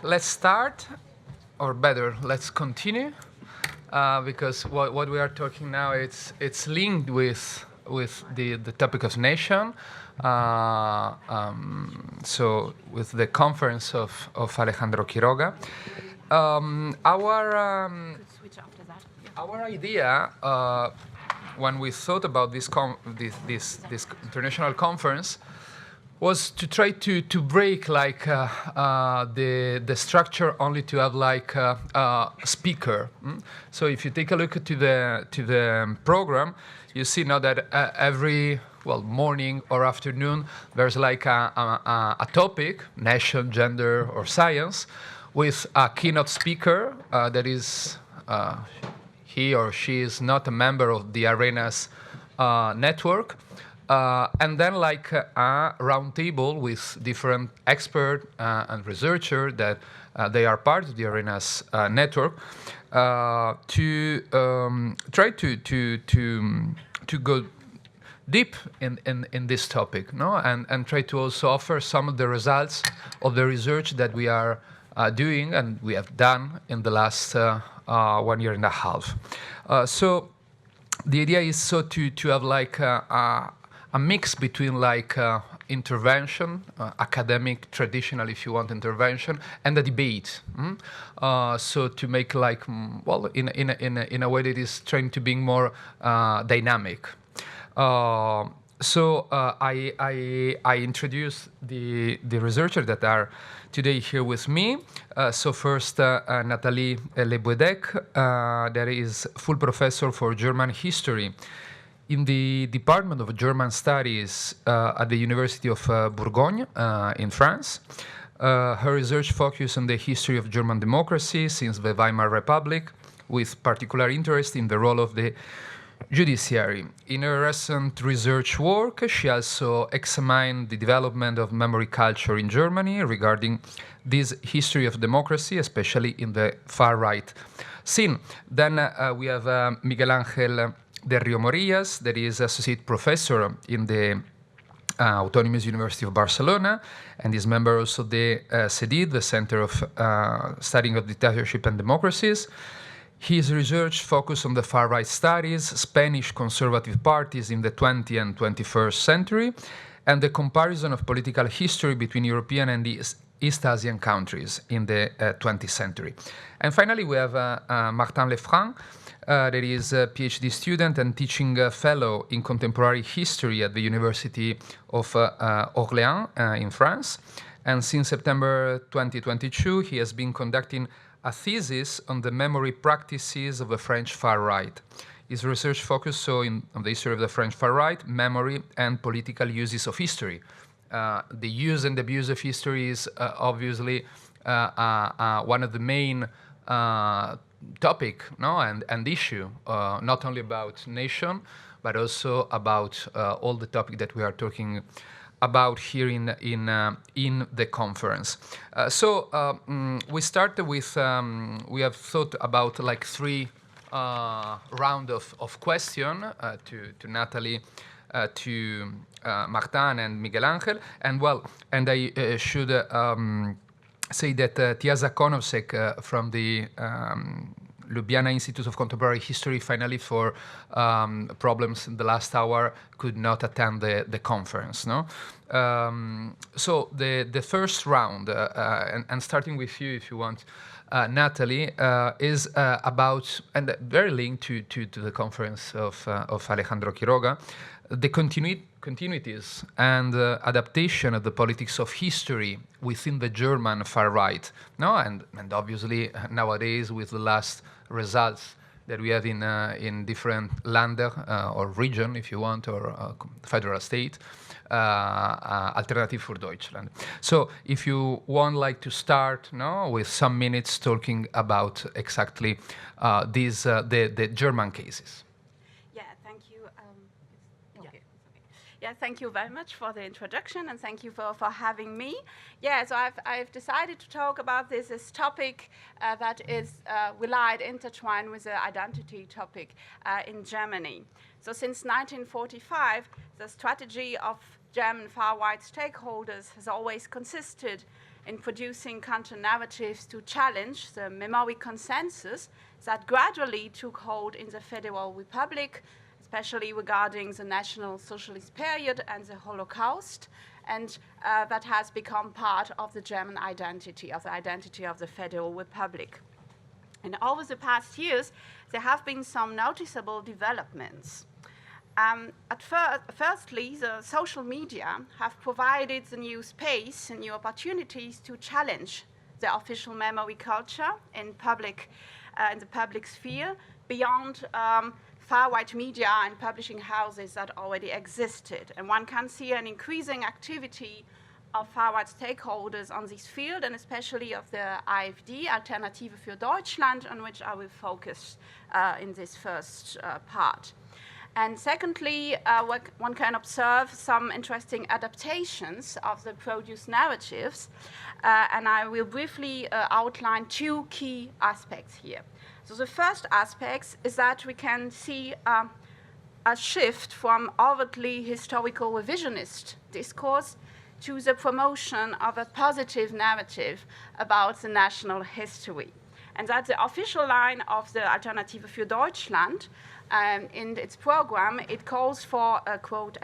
Let's start, or better, let's continue, because what we are talking now, it's linked with the topic of nation. So with the conference of Alejandro Quiroga, our idea when we thought about this international conference was to try to break like the structure only to have like a speaker. So if you take a look to the program, you see now that every morning or afternoon there's like a topic, nation, gender, or science, with a keynote speaker that is he or she is not a member of the Arenas network. And then like a round table with different experts and researchers that they are part of the Arenas network to try to go deep in this topic, no? And try to also offer some of the results of the research that we are doing and we have done in the last 1 year and a half. So the idea is to have like a mix between like intervention, academic, traditional, if you want, intervention, and the debate. So to make like in a way that is trying to be more dynamic. So I introduce the researchers that are today here with me. So first, Nathalie Le Bouëdec, that is full professor for German history in the Department of German Studies at the University of Bourgogne in France. Her research focuses on the history of German democracy since the Weimar Republic, with particular interest in the role of the judiciary. In her recent research work, she also examined the development of memory culture in Germany regarding this history of democracy, especially in the far-right scene. Then we have Miguel Á de Rio Morillas, that is associate professor in the Autonomous University of Barcelona, and is member also of the CEDID, the Center of Studying of Dictatorship and Democracies. His research focused on the far-right studies, Spanish conservative parties in the 20th and 21st century, and the comparison of political history between European and East Asian countries in the 20th century. And finally, we have Martin Lefranc, that is a PhD student and teaching fellow in contemporary history at the University of Orléans in France. And since September 2022, he has been conducting a thesis on the memory practices of the French far-right. His research focused on the history of the French far-right, memory, and political uses of history. The use and abuse of history is obviously one of the main topic, no, and issue, not only about nation, but also about all the topic that we are talking about here in the conference. So we started with, we have thought about like three round of question to Nathalie, to Martin and Miguel Ángel, and I should say that Tiasa Konovsek from the Ljubljana Institute of Contemporary History, finally for problems in the last hour, could not attend the conference. No, so the first round, and starting with you, if you want, Nathalie, is about, and very linked to the conference of Alejandro Quiroga, the continuities and adaptation of the politics of history within the German far right. No, and obviously nowadays with the last results that we have in different Länder or region, if you want, or federal state, Alternative für Deutschland. So if you want like to start, no, with some minutes talking about exactly the German cases. Yeah, thank you very much for the introduction, and thank you for having me. Yeah, so I've decided to talk about this topic that is relied, intertwined with the identity topic in Germany. So since 1945, the strategy of German far-right stakeholders has always consisted in producing counter-narratives to challenge the memory consensus that gradually took hold in the Federal Republic, especially regarding the National Socialist period and the Holocaust, and that has become part of the German identity, of the identity of the Federal Republic. And over the past years, there have been some noticeable developments. Firstly, the social media have provided the new space and new opportunities to challenge the official memory culture in the public sphere beyond far-right media and publishing houses that already existed. And one can see an increasing activity of far-right stakeholders on this field, and especially of the AfD, Alternative für Deutschland, on which I will focus in this first part. And secondly, one can observe some interesting adaptations of the produced narratives, and I will briefly outline two key aspects here. So the first aspect is that we can see a shift from overtly historical revisionist discourse to the promotion of a positive narrative about the national history. And that's the official line of the Alternative für Deutschland. In its program, it calls for a quote,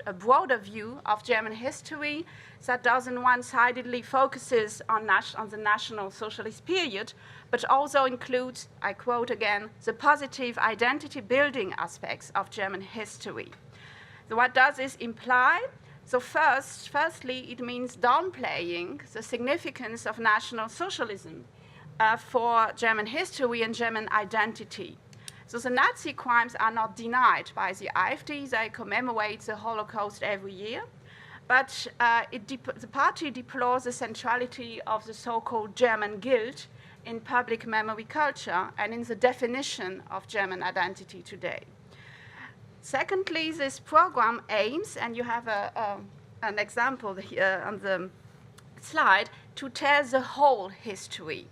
a broader view of German history that doesn't one-sidedly focuses on the National Socialist period, but also includes, I quote again, the positive identity-building aspects of German history. So what does this imply? So firstly, it means downplaying the significance of National Socialism for German history and German identity. So the Nazi crimes are not denied by the AfD. They commemorate the Holocaust every year. But the party deplores the centrality of the so-called German guilt in public memory culture and in the definition of German identity today. Secondly, this program aims, and you have an example here on the slide, to tell the whole history.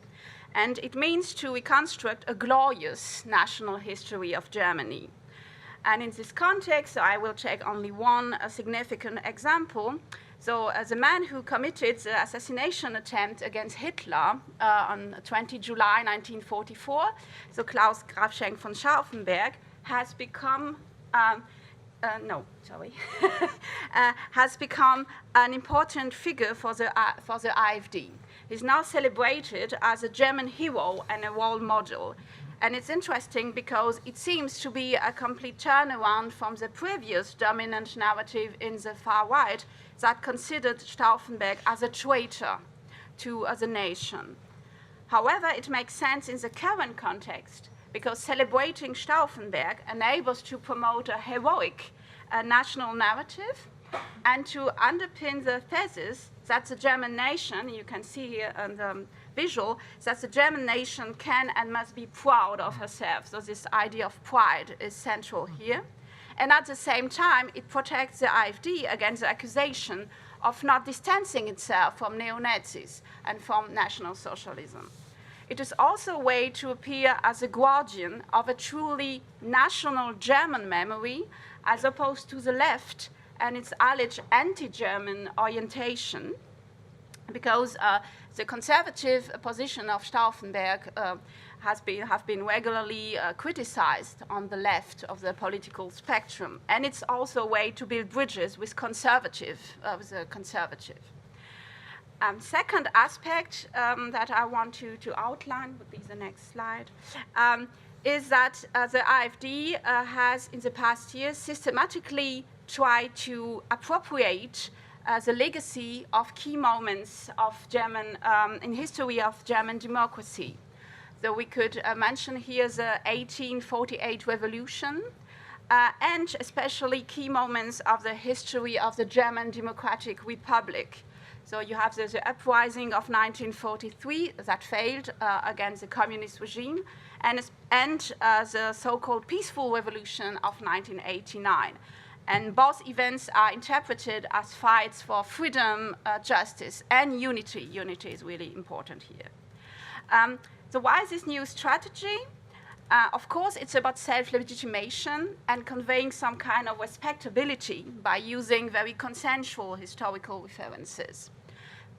And it means to reconstruct a glorious national history of Germany. And in this context, I will take only one significant example. So the man who committed the assassination attempt against Hitler on 20 July 1944, so Klaus Grafschenk von Stauffenberg, has become has become an important figure for the AfD. He's now celebrated as a German hero and a role model. And it's interesting because it seems to be a complete turnaround from the previous dominant narrative in the far right that considered Stauffenberg as a traitor to the nation. However, it makes sense in the current context because celebrating Stauffenberg enables to promote a heroic national narrative and to underpin the thesis that the German nation, you can see here on the visual, that the German nation can and must be proud of herself. So this idea of pride is central here. And at the same time, it protects the AfD against the accusation of not distancing itself from neo-Nazis and from National Socialism. It is also a way to appear as a guardian of a truly national German memory, as opposed to the left and its alleged anti-German orientation, because the conservative position of Stauffenberg have been regularly criticized on the left of the political spectrum, and it's also a way to build bridges with the conservative. Second aspect that I want to outline, would be the next slide, is that the AfD has in the past years systematically tried to appropriate the legacy of key moments of German, in history of German democracy. So we could mention here the 1848 revolution, and especially key moments of the history of the German Democratic Republic. So you have the uprising of 1943 that failed against the communist regime, and the so-called peaceful revolution of 1989. And both events are interpreted as fights for freedom, justice, and unity. Unity is really important here. So why is this new strategy? Of course, it's about self-legitimation and conveying some kind of respectability by using very consensual historical references.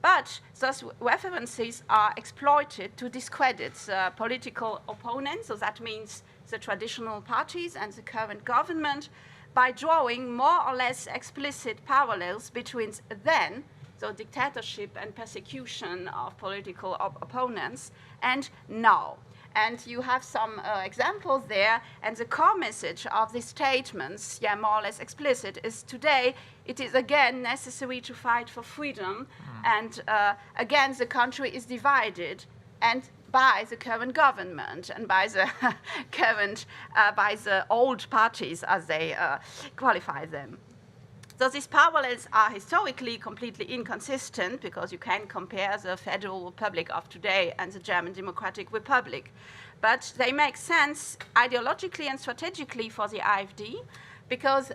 But those references are exploited to discredit political opponents, so that means the traditional parties and the current government, by drawing more or less explicit parallels between then, so dictatorship and persecution of political opponents, and now. And you have some examples there, and the core message of these statements, more or less explicit, is today it is again necessary to fight for freedom, and again the country is divided, and by the current government and by the by the old parties, as they qualify them. So these parallels are historically completely inconsistent, because you can compare the Federal Republic of today and the German Democratic Republic. But they make sense ideologically and strategically for the AfD, because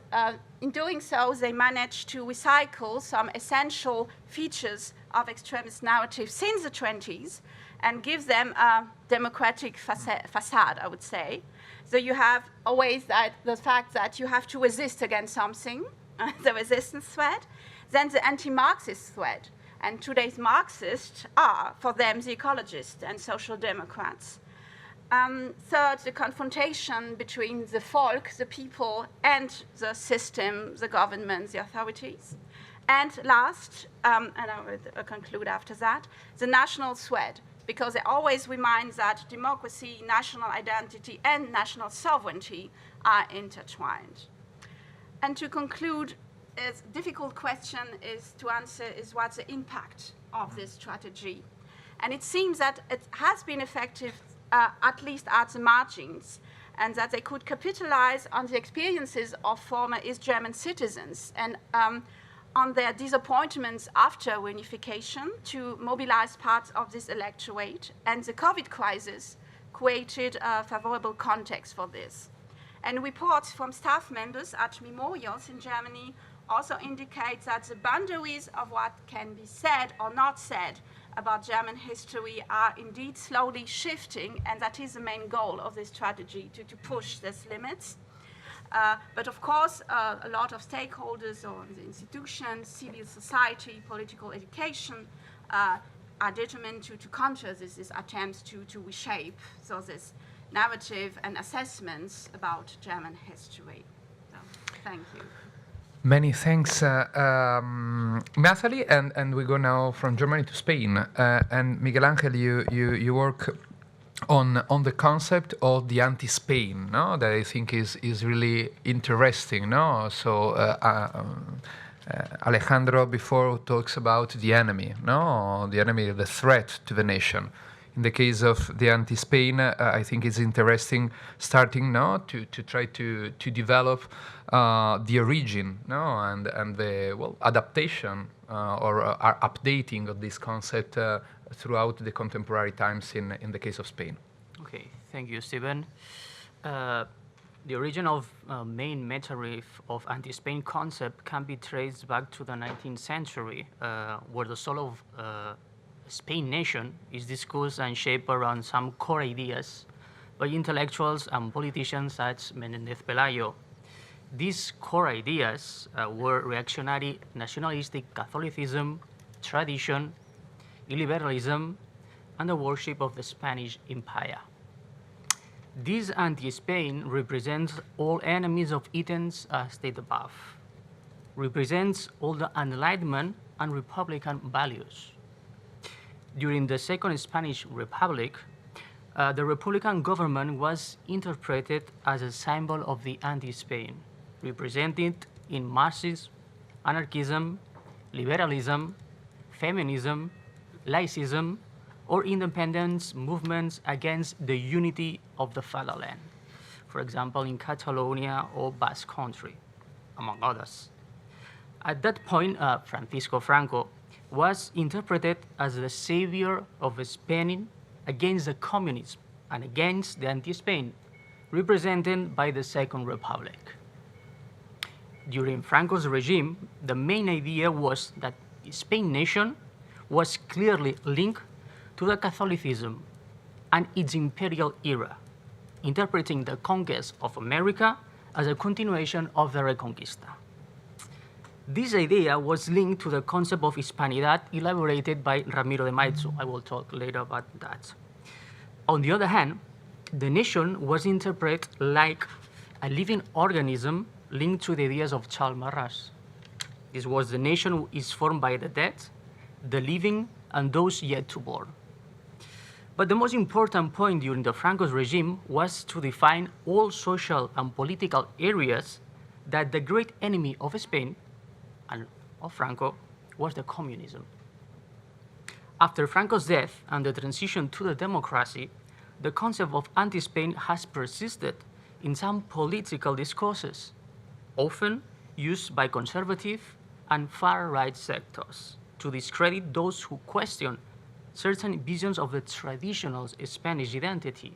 in doing so, they manage to recycle some essential features of extremist narratives since the 20s and give them a democratic facade, I would say. So you have always the fact that you have to resist against something, the resistance threat, then the anti-Marxist threat. And today's Marxists are, for them, the ecologists and social democrats. Third, the confrontation between the folk, the people, and the system, the government, the authorities. And last, and I will conclude after that, the national threat, because it always reminds that democracy, national identity, and national sovereignty are intertwined. And to conclude, a difficult question to answer is what's the impact of this strategy? And it seems that it has been effective, at least at the margins, and that they could capitalize on the experiences of former East German citizens and on their disappointments after reunification to mobilize parts of this electorate. And the COVID crisis created a favorable context for this. And reports from staff members at memorials in Germany also indicate that the boundaries of what can be said or not said about German history are indeed slowly shifting, and that is the main goal of this strategy, to push these limits. But of course, a lot of stakeholders or the institutions, civil society, political education are determined to counter these attempts to reshape this narrative and assessments about German history. So, thank you. Many thanks, Nathalie, and we go now from Germany to Spain. And Miguel Ángel, you work on the concept of the anti-Spain, no? That I think is really interesting, no? So Alejandro before talks about the enemy, no? The enemy, the threat to the nation. In the case of the anti-Spain, I think it's interesting starting now to try to develop the origin, no, and the adaptation or updating of this concept throughout the contemporary times in the case of Spain. Okay, thank you, Stephen. The origin of main meta-riff of anti-Spain concept can be traced back to the 19th century, where the soul of Spain nation is discussed and shaped around some core ideas by intellectuals and politicians such Menéndez Pelayo. These core ideas were reactionary nationalistic Catholicism, tradition, illiberalism, and the worship of the Spanish Empire. This anti-Spain represents all enemies of Athens stated above, represents all the Enlightenment and Republican values. During the Second Spanish Republic, the Republican government was interpreted as a symbol of the anti-Spain, represented in Marxism, anarchism, liberalism, feminism, laicism, or independence movements against the unity of the fatherland, for example, in Catalonia or Basque Country, among others. At that point, Francisco Franco was interpreted as the savior of Spain against the communism and against the anti-Spain, represented by the Second Republic. during Franco's regime, the main idea was that Spain nation was clearly linked to the Catholicism and its imperial era, interpreting the conquest of America as a continuation of the Reconquista. This idea was linked to the concept of Hispanidad elaborated by Ramiro de Maeztu. I will talk later about that. On the other hand, the nation was interpreted like a living organism linked to the ideas of Charles Maurras. This was the nation is formed by the dead, the living, and those yet to born. But the most important point during the Franco's regime was to define all social and political areas that the great enemy of Spain and of Franco was the communism. After Franco's death and the transition to the democracy, the concept of anti-Spain has persisted in some political discourses, often used by conservative and far-right sectors to discredit those who question certain visions of the traditional Spanish identity.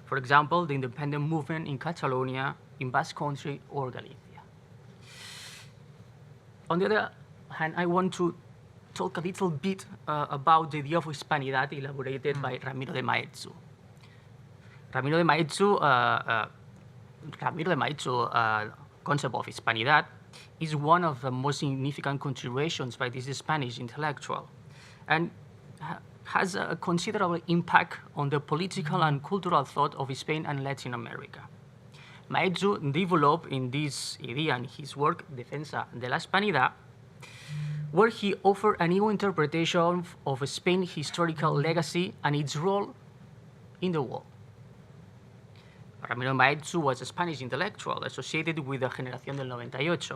For example, the independent movement in Catalonia, in Basque Country, or Galicia. On the other hand, I want to talk a little bit about the idea of Hispanidad elaborated by Ramiro de Maeztu. Ramiro de Maeztu concept of Hispanidad is one of the most significant contributions by this Spanish intellectual, and has a considerable impact on the political and cultural thought of Spain and Latin America. Maeztu developed in this idea in his work Defensa de la Hispanidad, where he offered a new interpretation of Spain's historical legacy and its role in the world. Ramiro Maeztu was a Spanish intellectual associated with the Generación del 98,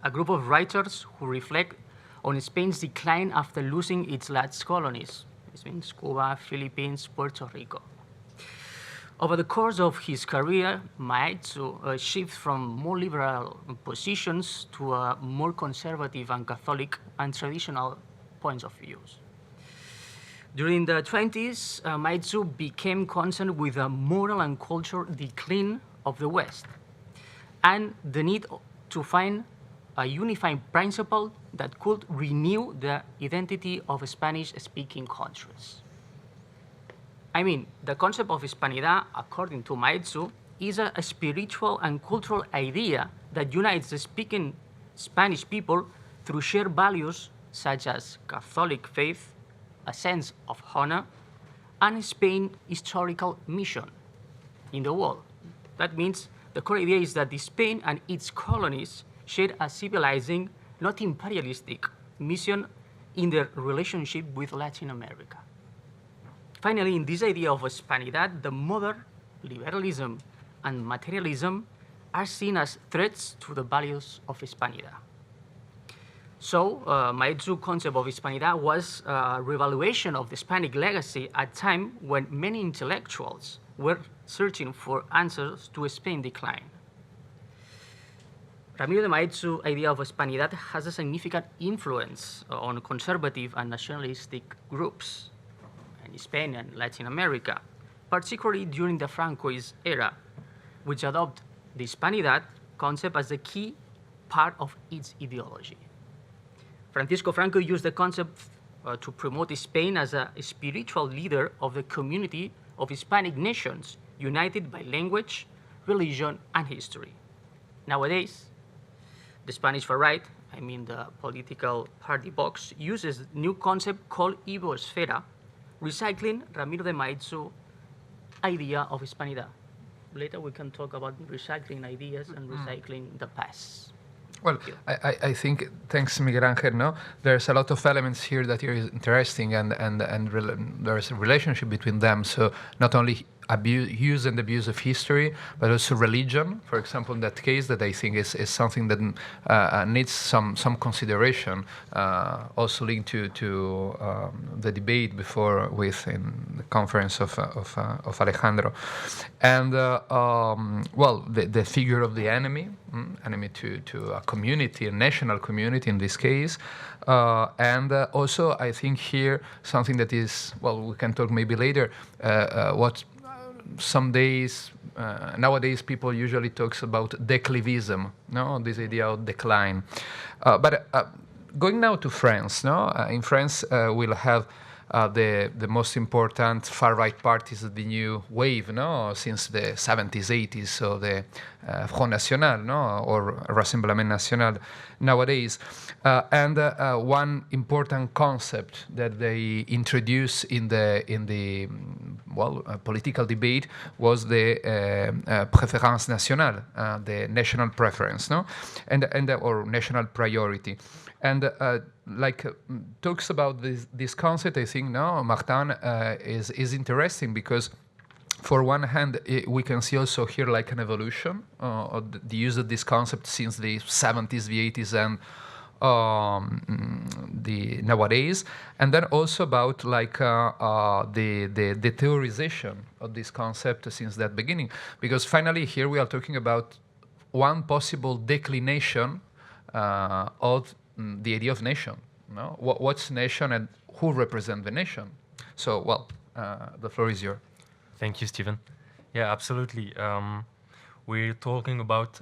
a group of writers who reflect on Spain's decline after losing its last colonies. This means Cuba, Philippines, Puerto Rico. Over the course of his career, Maeztu shifted from more liberal positions to more conservative and Catholic and traditional points of view. During the 20s, Maeztu became concerned with the moral and cultural decline of the West and the need to find a unifying principle that could renew the identity of Spanish-speaking countries. I mean, the concept of Hispanidad, according to Maeztu, is a spiritual and cultural idea that unites the speaking Spanish people through shared values such as Catholic faith, a sense of honor, and Spain's historical mission in the world. That means the core idea is that Spain and its colonies share a civilizing, not imperialistic, mission in their relationship with Latin America. Finally, in this idea of Hispanidad, the modern liberalism and materialism are seen as threats to the values of Hispanidad. So, Maeztu's concept of Hispanidad was a revaluation of the Hispanic legacy at a time when many intellectuals were searching for answers to Spain's decline. Ramiro de Maeztu's idea of Hispanidad has a significant influence on conservative and nationalistic groups in Spain and Latin America, particularly during the Francoist era, which adopted the Hispanidad concept as a key part of its ideology. Francisco Franco used the concept to promote Spain as a spiritual leader of the community of Hispanic nations united by language, religion, and history. Nowadays, the Spanish far right, I mean the political party Vox, uses a new concept called Ibosfera, recycling Ramiro de Maeztu's idea of Hispanidad. Later we can talk about recycling ideas and recycling the past. Well, I think, thanks Miguel Ángel, no? There's a lot of elements here that are interesting and there's a relationship between them. So not only use and abuse of history, but also religion, for example, in that case, that I think is something that needs some consideration, also linked to the debate before in the conference of Alejandro. And, well, the figure of the enemy to a community, a national community in this case, and also I think here something that is, well, we can talk maybe later, what some days, nowadays people usually talks about declivism, no, this idea of decline. But going now to France, no, in France we'll have the most important far-right parties of the new wave, no, since the 70s, 80s, so the Front National, no, or Rassemblement National nowadays. And one important concept that they introduced in the political debate was the préférence nationale, the national preference, no, and or national priority. And talks about this concept, I think, no, Martin, is interesting because, for one hand, we can see also here like an evolution of the use of this concept since the 70s, the 80s, and the nowadays, and then also about like the theorization of this concept since that beginning, because finally here we are talking about one possible declination of the idea of nation. No? What's nation and who represent the nation? So, well, the floor is yours. Thank you, Stephen. Yeah, absolutely. We're talking about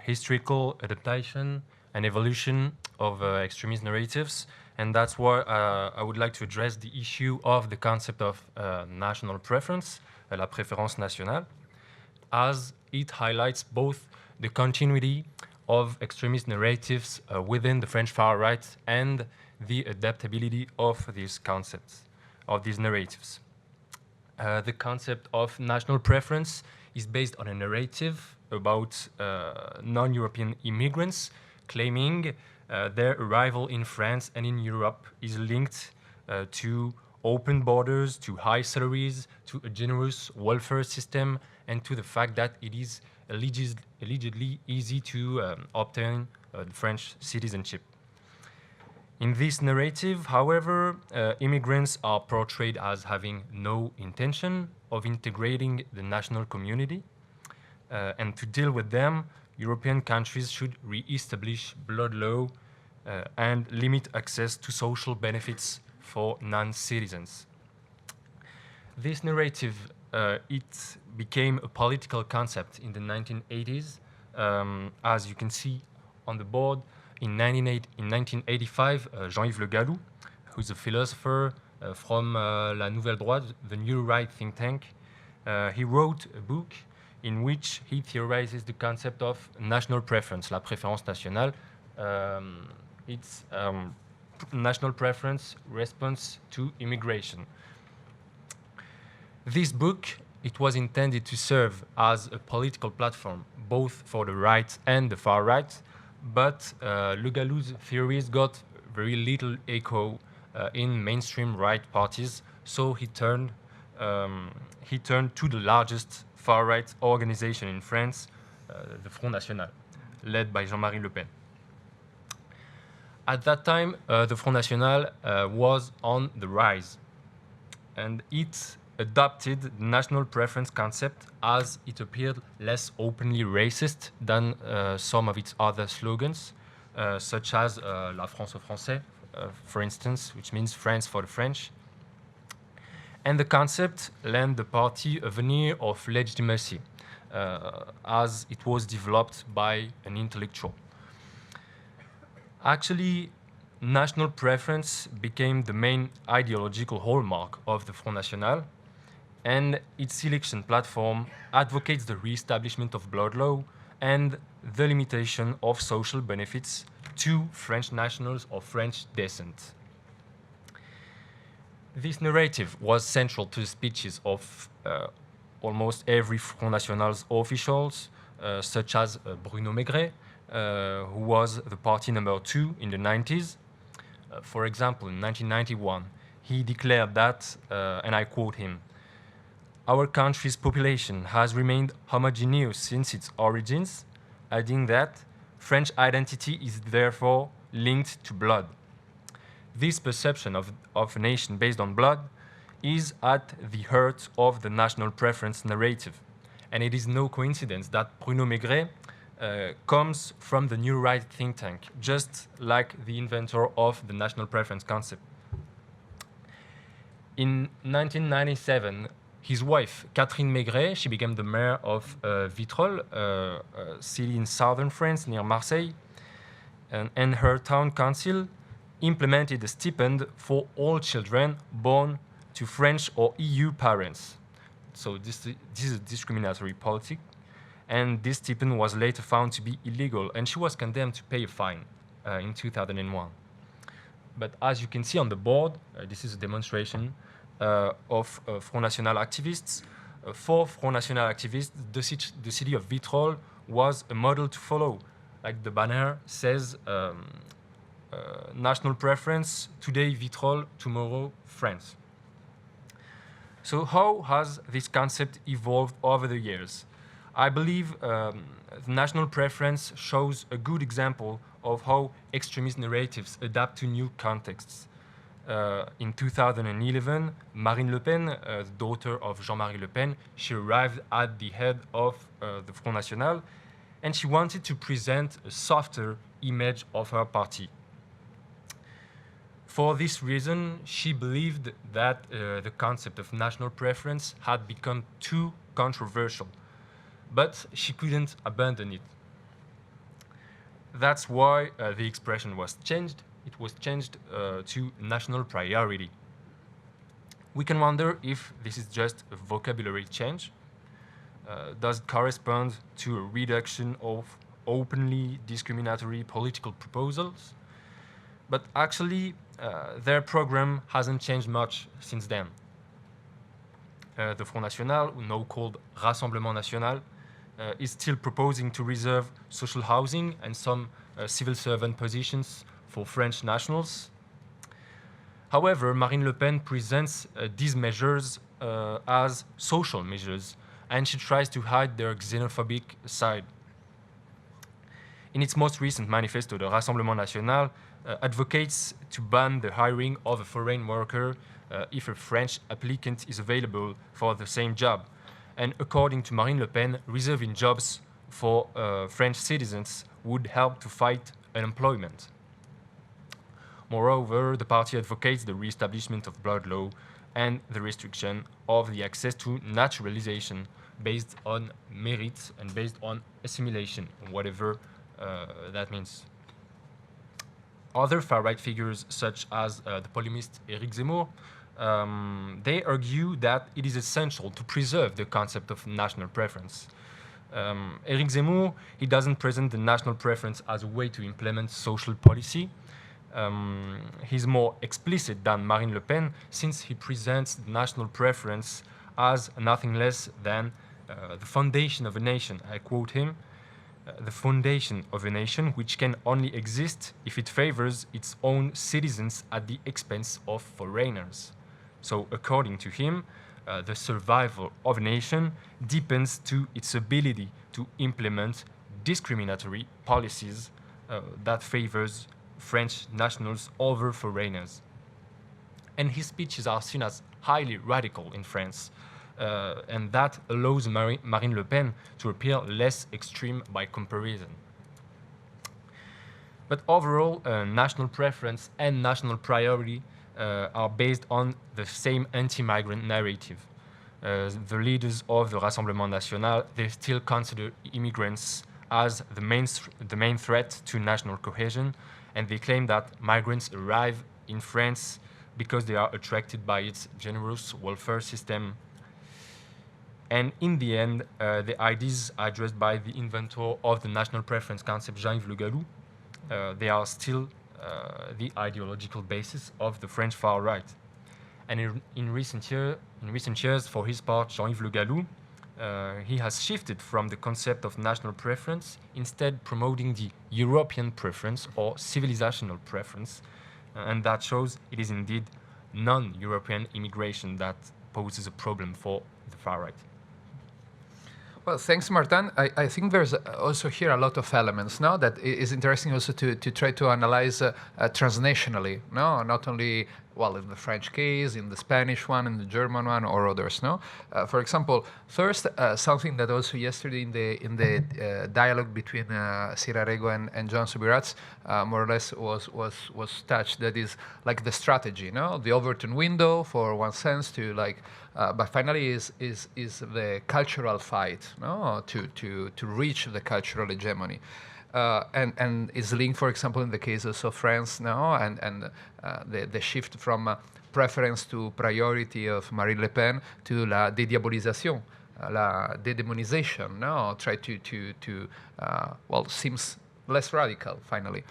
historical adaptation and evolution of extremist narratives, and that's why I would like to address the issue of the concept of national preference, la préférence nationale, as it highlights both the continuity of extremist narratives within the French far right and the adaptability of these concepts, of these narratives. The concept of national preference is based on a narrative about non-European immigrants claiming their arrival in France and in Europe is linked to open borders, to high salaries, to a generous welfare system, and to the fact that it is allegedly easy to obtain French citizenship. In this narrative, however, immigrants are portrayed as having no intention of integrating the national community, and to deal with them, European countries should re-establish blood law and limit access to social benefits for non-citizens. This narrative, it became a political concept in the 1980s. As you can see on the board, in 1985, Jean-Yves Le Gallou, who's a philosopher from La Nouvelle Droite, the New Right think tank, he wrote a book in which he theorizes the concept of national preference, la préférence nationale. It's national preference response to immigration. This book, it was intended to serve as a political platform, both for the right and the far right, but Le Gallou's theories got very little echo in mainstream right parties, so he turned to the largest far-right organization in France, the Front National, led by Jean-Marie Le Pen. At that time, the Front National was on the rise, and it adopted the national preference concept as it appeared less openly racist than some of its other slogans, such as La France aux Français, for instance, which means France for the French. And the concept lent the party a veneer of legitimacy, as it was developed by an intellectual. Actually, national preference became the main ideological hallmark of the Front National, and its election platform advocates the re-establishment of blood law and the limitation of social benefits to French nationals of French descent. This narrative was central to the speeches of almost every Front National's officials, such as Bruno Maigret, who was the party number 2 in the 90s. For example, in 1991, he declared that, and I quote him, "Our country's population has remained homogeneous since its origins," adding that French identity is therefore linked to blood. This perception of a nation based on blood is at the heart of the national preference narrative. And it is no coincidence that Bruno Maigret comes from the New Right think tank, just like the inventor of the national preference concept. In 1997, His wife, Catherine Maigret, she became the mayor of Vitrolles, a city in southern France near Marseille, and her town council implemented a stipend for all children born to French or EU parents. So this is a discriminatory policy, and this stipend was later found to be illegal, and she was condemned to pay a fine in 2001. But as you can see on the board, this is a demonstration of Front National activists. For Front National activists, the city of Vitrolles was a model to follow. Like the banner says, national preference, today Vitrolles, tomorrow France. So how has this concept evolved over the years? I believe the national preference shows a good example of how extremist narratives adapt to new contexts. In 2011, Marine Le Pen, the daughter of Jean-Marie Le Pen, she arrived at the head of the Front National, and she wanted to present a softer image of her party. For this reason, she believed that the concept of national preference had become too controversial, but she couldn't abandon it. That's why the expression was changed. It was changed to national priority. We can wonder if this is just a vocabulary change. Does it correspond to a reduction of openly discriminatory political proposals? But actually, their program hasn't changed much since then. The Front National, now called Rassemblement National, is still proposing to reserve social housing and some civil servant positions for French nationals. However, Marine Le Pen presents these measures as social measures, and she tries to hide their xenophobic side. In its most recent manifesto, the Rassemblement National advocates to ban the hiring of a foreign worker if a French applicant is available for the same job. And according to Marine Le Pen, reserving jobs for French citizens would help to fight unemployment. Moreover, the party advocates the re-establishment of blood law and the restriction of the access to naturalization based on merit and based on assimilation, whatever that means. Other far-right figures, such as the polemist Éric Zemmour, they argue that it is essential to preserve the concept of national preference. Éric Zemmour, he doesn't present the national preference as a way to implement social policy. He's more explicit than Marine Le Pen, since he presents the national preference as nothing less than the foundation of a nation. I quote him, the foundation of a nation which can only exist if it favors its own citizens at the expense of foreigners. So according to him, the survival of a nation depends to its ability to implement discriminatory policies that favors French nationals over foreigners. And his speeches are seen as highly radical in France, and that allows Marine Le Pen to appear less extreme by comparison. But overall, national preference and national priority are based on the same anti-migrant narrative. The leaders of the Rassemblement National, they still consider immigrants as the main threat to national cohesion, and they claim that migrants arrive in France because they are attracted by its generous welfare system. And in the end, the ideas addressed by the inventor of the national preference concept, Jean-Yves Le Gallou, they are still the ideological basis of the French far right. And in recent years, for his part, Jean-Yves Le Gallou, he has shifted from the concept of national preference, instead promoting the European preference or civilizational preference, and that shows it is indeed non-European immigration that poses a problem for the far right. Well, thanks, Martin. I think there's also here a lot of elements now that is interesting also to try to analyze transnationally, no, not only well, in the French case, in the Spanish one, in the German one, or others. No, for example, first something that also yesterday in the dialogue between Sira Rego and John Subirats more or less was touched. That is like the strategy, no, the Overton window for one sense to like, but finally is the cultural fight, no, to reach the cultural hegemony. And is linked, for example, in the cases of France now, and the shift from preference to priority of Marine Le Pen to la dédiabolisation, la dédemonization. No, try to well, seems less radical finally.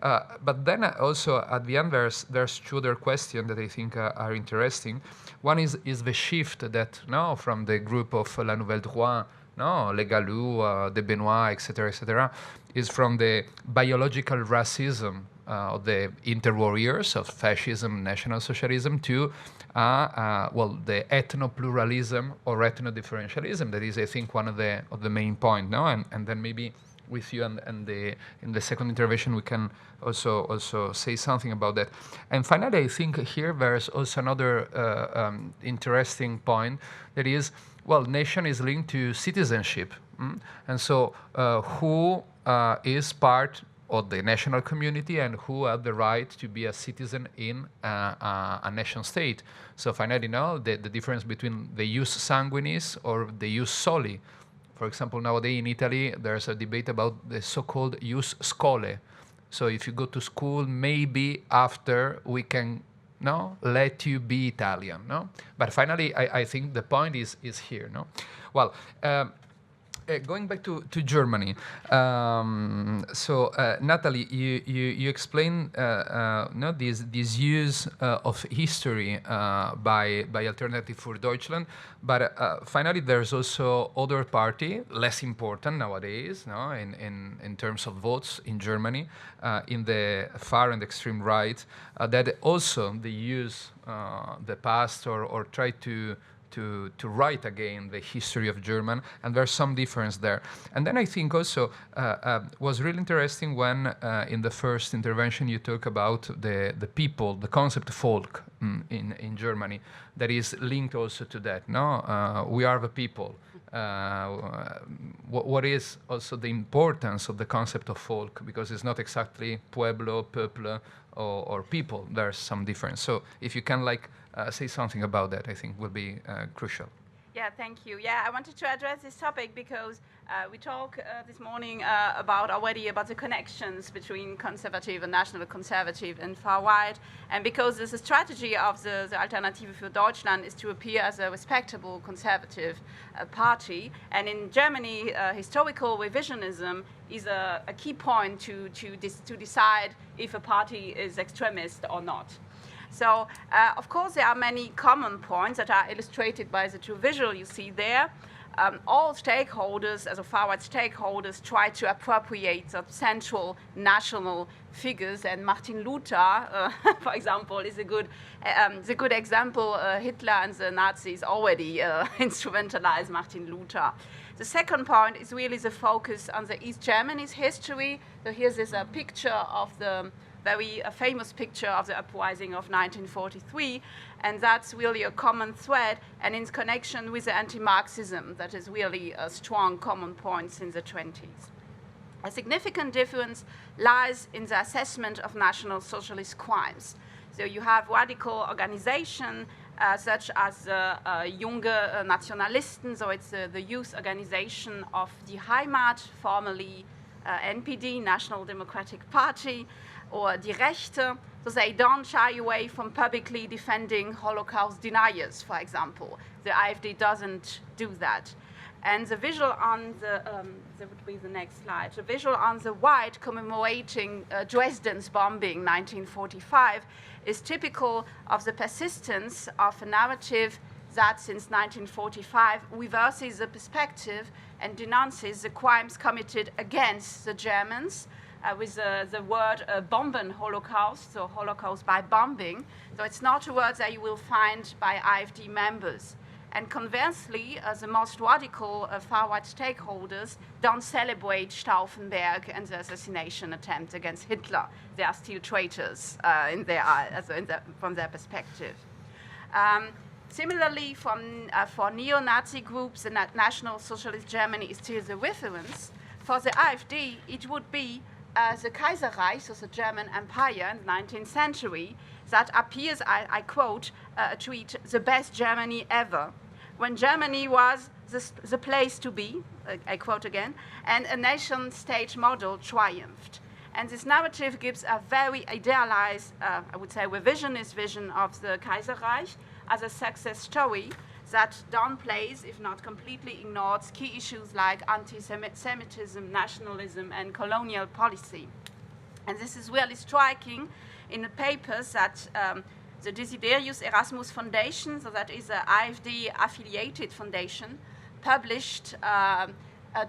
But then also at the end there's two other questions that I think are interesting. One is the shift that now from the group of La Nouvelle Droite, no, Les Galous, De Benoit, etc., is from the biological racism of the inter-warriors of fascism, National Socialism, to well, the ethno-pluralism or ethno-differentialism. That is, I think, one of the main points. No, and then maybe with you and in the second intervention we can also say something about that. And finally, I think here there's also another interesting point, that is, well, nation is linked to citizenship, and so who is part of the national community and who have the right to be a citizen in a nation state. So finally, now the difference between the ius sanguinis or the ius soli. For example, nowadays in Italy, there's a debate about the so-called ius scholae. So if you go to school, maybe after we can let you be Italian. No, but finally, I think the point is here. No, well. Going back to Germany, so Nathalie, you explained this use of history by Alternative für Deutschland, but finally there's also other party less important nowadays, no, in terms of votes in Germany, in the far and extreme right, that also they use the past or try to write again the history of German, and there's some difference there. And then I think also was really interesting when in the first intervention you talk about the people, the concept folk in Germany, that is linked also to that. No, we are the people. What is also the importance of the concept of folk, because it's not exactly pueblo, peuple, or people. There's some difference. So if you can say something about that, I think will be crucial. Yeah, thank you. Yeah, I wanted to address this topic because we talked this morning already about the connections between conservative and national conservative and far right, and because the strategy of the Alternative für Deutschland is to appear as a respectable conservative party, and in Germany, historical revisionism is a key point to decide if a party is extremist or not. So, of course, there are many common points that are illustrated by the two visuals you see there. All stakeholders, as far-right stakeholders, try to appropriate the central national figures, and Martin Luther, for example, is a good example. Hitler and the Nazis already instrumentalized Martin Luther. The second point is really the focus on the East Germany's history. So here's a picture of the very famous picture of the uprising of 1943, and that's really a common thread, and in connection with the anti-Marxism, that is really a strong common point since the 20s. A significant difference lies in the assessment of National Socialist crimes. So you have radical organizations such as Junge Nationalisten, so it's the youth organization of Die Heimat, formerly NPD, National Democratic Party, or Die Rechte, so they don't shy away from publicly defending Holocaust deniers, for example. The AfD doesn't do that. And the visual on that would be the next slide. The visual on the right commemorating Dresden's bombing, 1945, is typical of the persistence of a narrative that since 1945 reverses the perspective and denounces the crimes committed against the Germans, with the word bomben Holocaust, so Holocaust by bombing. So it's not a word that you will find by AfD members. And conversely, the most radical far-right stakeholders don't celebrate Stauffenberg and the assassination attempt against Hitler. They are still traitors from their perspective. Similarly, for neo-Nazi groups, the National Socialist Germany is still the reference. For the AfD, it would be the Kaiserreich, so the German Empire in the 19th century, that appears, I quote, a tweet, the best Germany ever, when Germany was the place to be, I quote again, and a nation-state model triumphed. And this narrative gives a very idealized, I would say, revisionist vision of the Kaiserreich as a success story that downplays, if not completely ignores, key issues like anti-Semitism, nationalism, and colonial policy. And this is really striking in the papers that the Desiderius Erasmus Foundation, so that is an AfD-affiliated foundation, published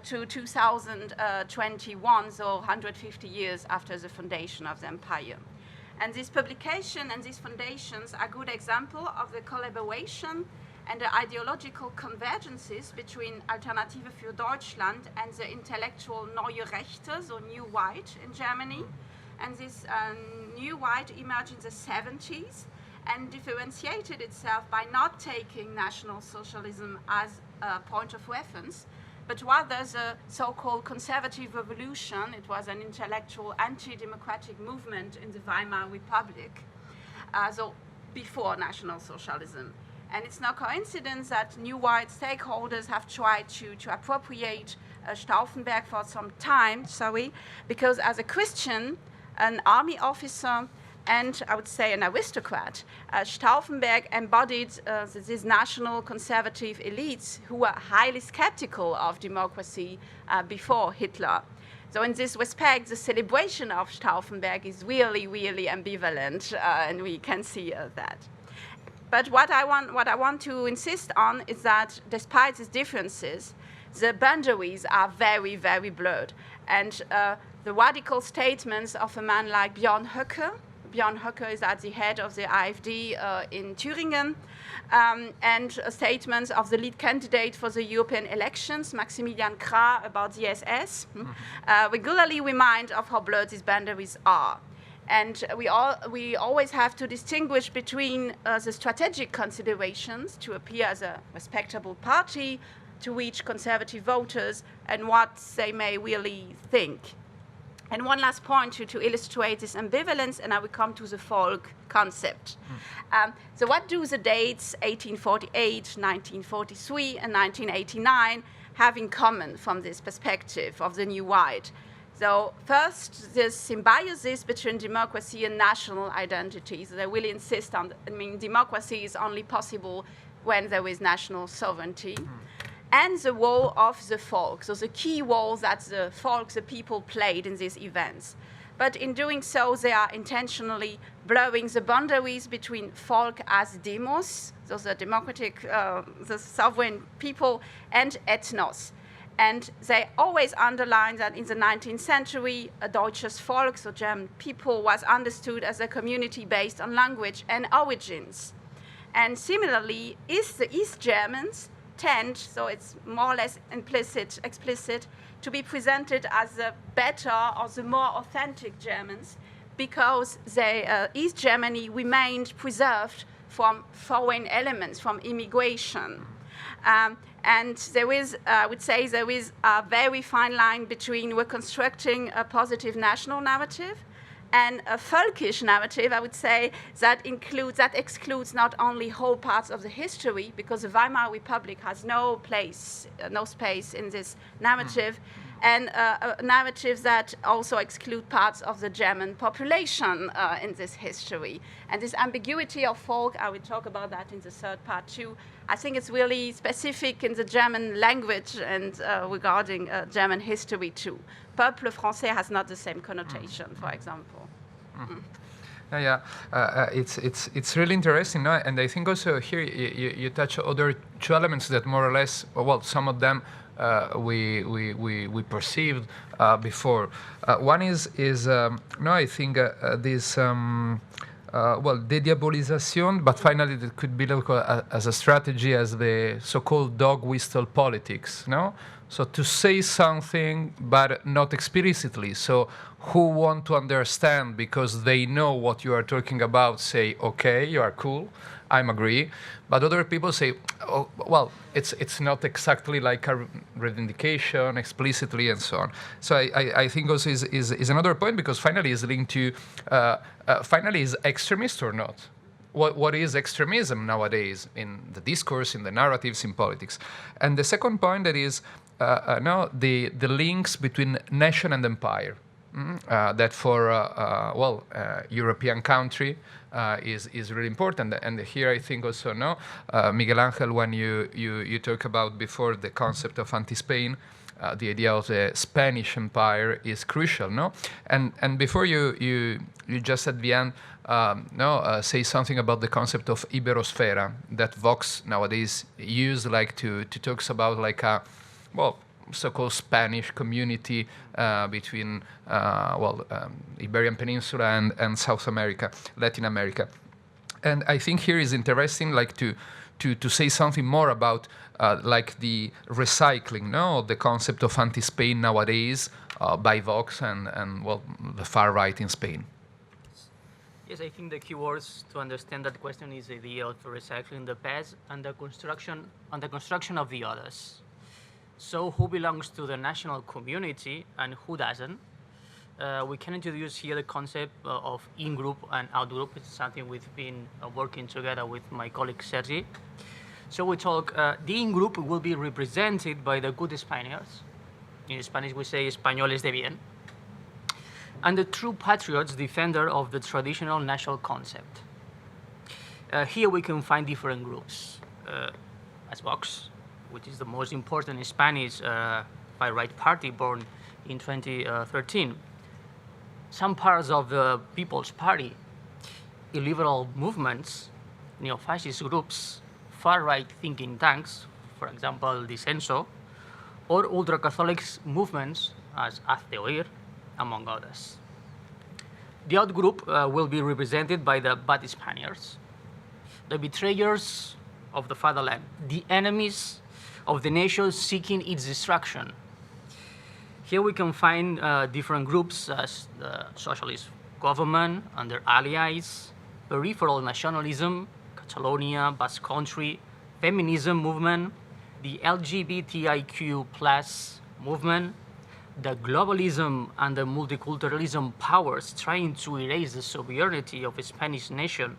to 2021, so 150 years after the foundation of the empire. And this publication and these foundations are a good example of the collaboration and the ideological convergences between Alternative für Deutschland and the intellectual Neue Rechte, so New Right in Germany. And this New Right emerged in the 70s and differentiated itself by not taking National Socialism as a point of reference, but rather the so-called conservative revolution. It was an intellectual anti-democratic movement in the Weimar Republic, so before National Socialism. And it's no coincidence that New Right stakeholders have tried to appropriate Stauffenberg for some time, because as a Christian, an army officer, and I would say an aristocrat, Stauffenberg embodied these national conservative elites who were highly skeptical of democracy before Hitler. So in this respect, the celebration of Stauffenberg is really, really ambivalent, and we can see that. But what I want to insist on is that despite these differences, the boundaries are very, very blurred. And the radical statements of a man like Björn Höcke is at the head of the AfD in Thüringen, and statements of the lead candidate for the European elections, Maximilian Krah, about the SS, regularly remind of how blurred these boundaries are. And we always have to distinguish between the strategic considerations to appear as a respectable party, to reach conservative voters, and what they may really think. And one last point to illustrate this ambivalence, and I will come to the folk concept. So what do the dates 1848, 1943, and 1989 have in common from this perspective of the New Right? So first, the symbiosis between democracy and national identities. They really insist on, democracy is only possible when there is national sovereignty. And the role of the folk, so the key role that the folk, the people, played in these events. But in doing so, they are intentionally blurring the boundaries between folk as demos, so the democratic, the sovereign people, and ethnos. And they always underline that in the 19th century, a deutsches Volk, so German people, was understood as a community based on language and origins. And similarly, the East Germans tend, so it's more or less explicit, to be presented as the better or the more authentic Germans, because East Germany remained preserved from foreign elements, from immigration. And there is, I would say, there is a very fine line between reconstructing a positive national narrative and a folkish narrative, I would say, that excludes not only whole parts of the history, because the Weimar Republic has no space in this narrative, and a narrative that also excludes parts of the German population in this history. And this ambiguity of folk, I will talk about that in the third part too. I think it's really specific in the German language and regarding German history too. Peuple français has not the same connotation, for example. It's really interesting, no? And I think also here you touch other two elements that more or less, well, some of them we perceived before. One is I think this well, de-diabolization, but finally it could be looked as a strategy as the so-called dog whistle politics, no? So to say something, but not explicitly. So who want to understand because they know what you are talking about say, okay, you are cool, I'm agree. But other people say, oh, well, it's not exactly like a reivindication explicitly and so on. So I think also is another point because finally is linked to, finally is extremist or not? What is extremism nowadays in the discourse, in the narratives, in politics? And the second point that is now the links between nation and empire. That for European country is really important. And here I think also Miguel Ángel, when you talk about before the concept of anti-Spain, the idea of the Spanish Empire is crucial, no? And before you just at the end say something about the concept of Iberosfera that Vox nowadays use like to talks about like a so-called Spanish community between Iberian Peninsula and South America, Latin America. And I think here is interesting like to say something more about like the recycling, the concept of anti-Spain nowadays by Vox and the far right in Spain. Yes, I think the key words to understand that question is the idea of recycling the past and the construction of the others. So who belongs to the national community and who doesn't? We can introduce here the concept of in-group and out-group. It's something we've been working together with my colleague Sergi. So we talk, the in-group will be represented by the good Spaniards. In Spanish we say españoles de bien. And the true patriots, defender of the traditional national concept. Here we can find different groups, as Vox, which is the most important Spanish far-right party born in 2013. Some parts of the People's Party, illiberal movements, neo-fascist groups, far-right thinking tanks, for example, Disenso, or ultra-Catholic movements as Haz de Oír, among others. The out-group will be represented by the bad Spaniards, the betrayers of the fatherland, the enemies of the nation seeking its destruction. Here we can find different groups as the socialist government and their allies, peripheral nationalism, Catalonia, Basque Country, feminism movement, the LGBTIQ+ movement, the globalism and the multiculturalism powers trying to erase the sovereignty of a Spanish nation,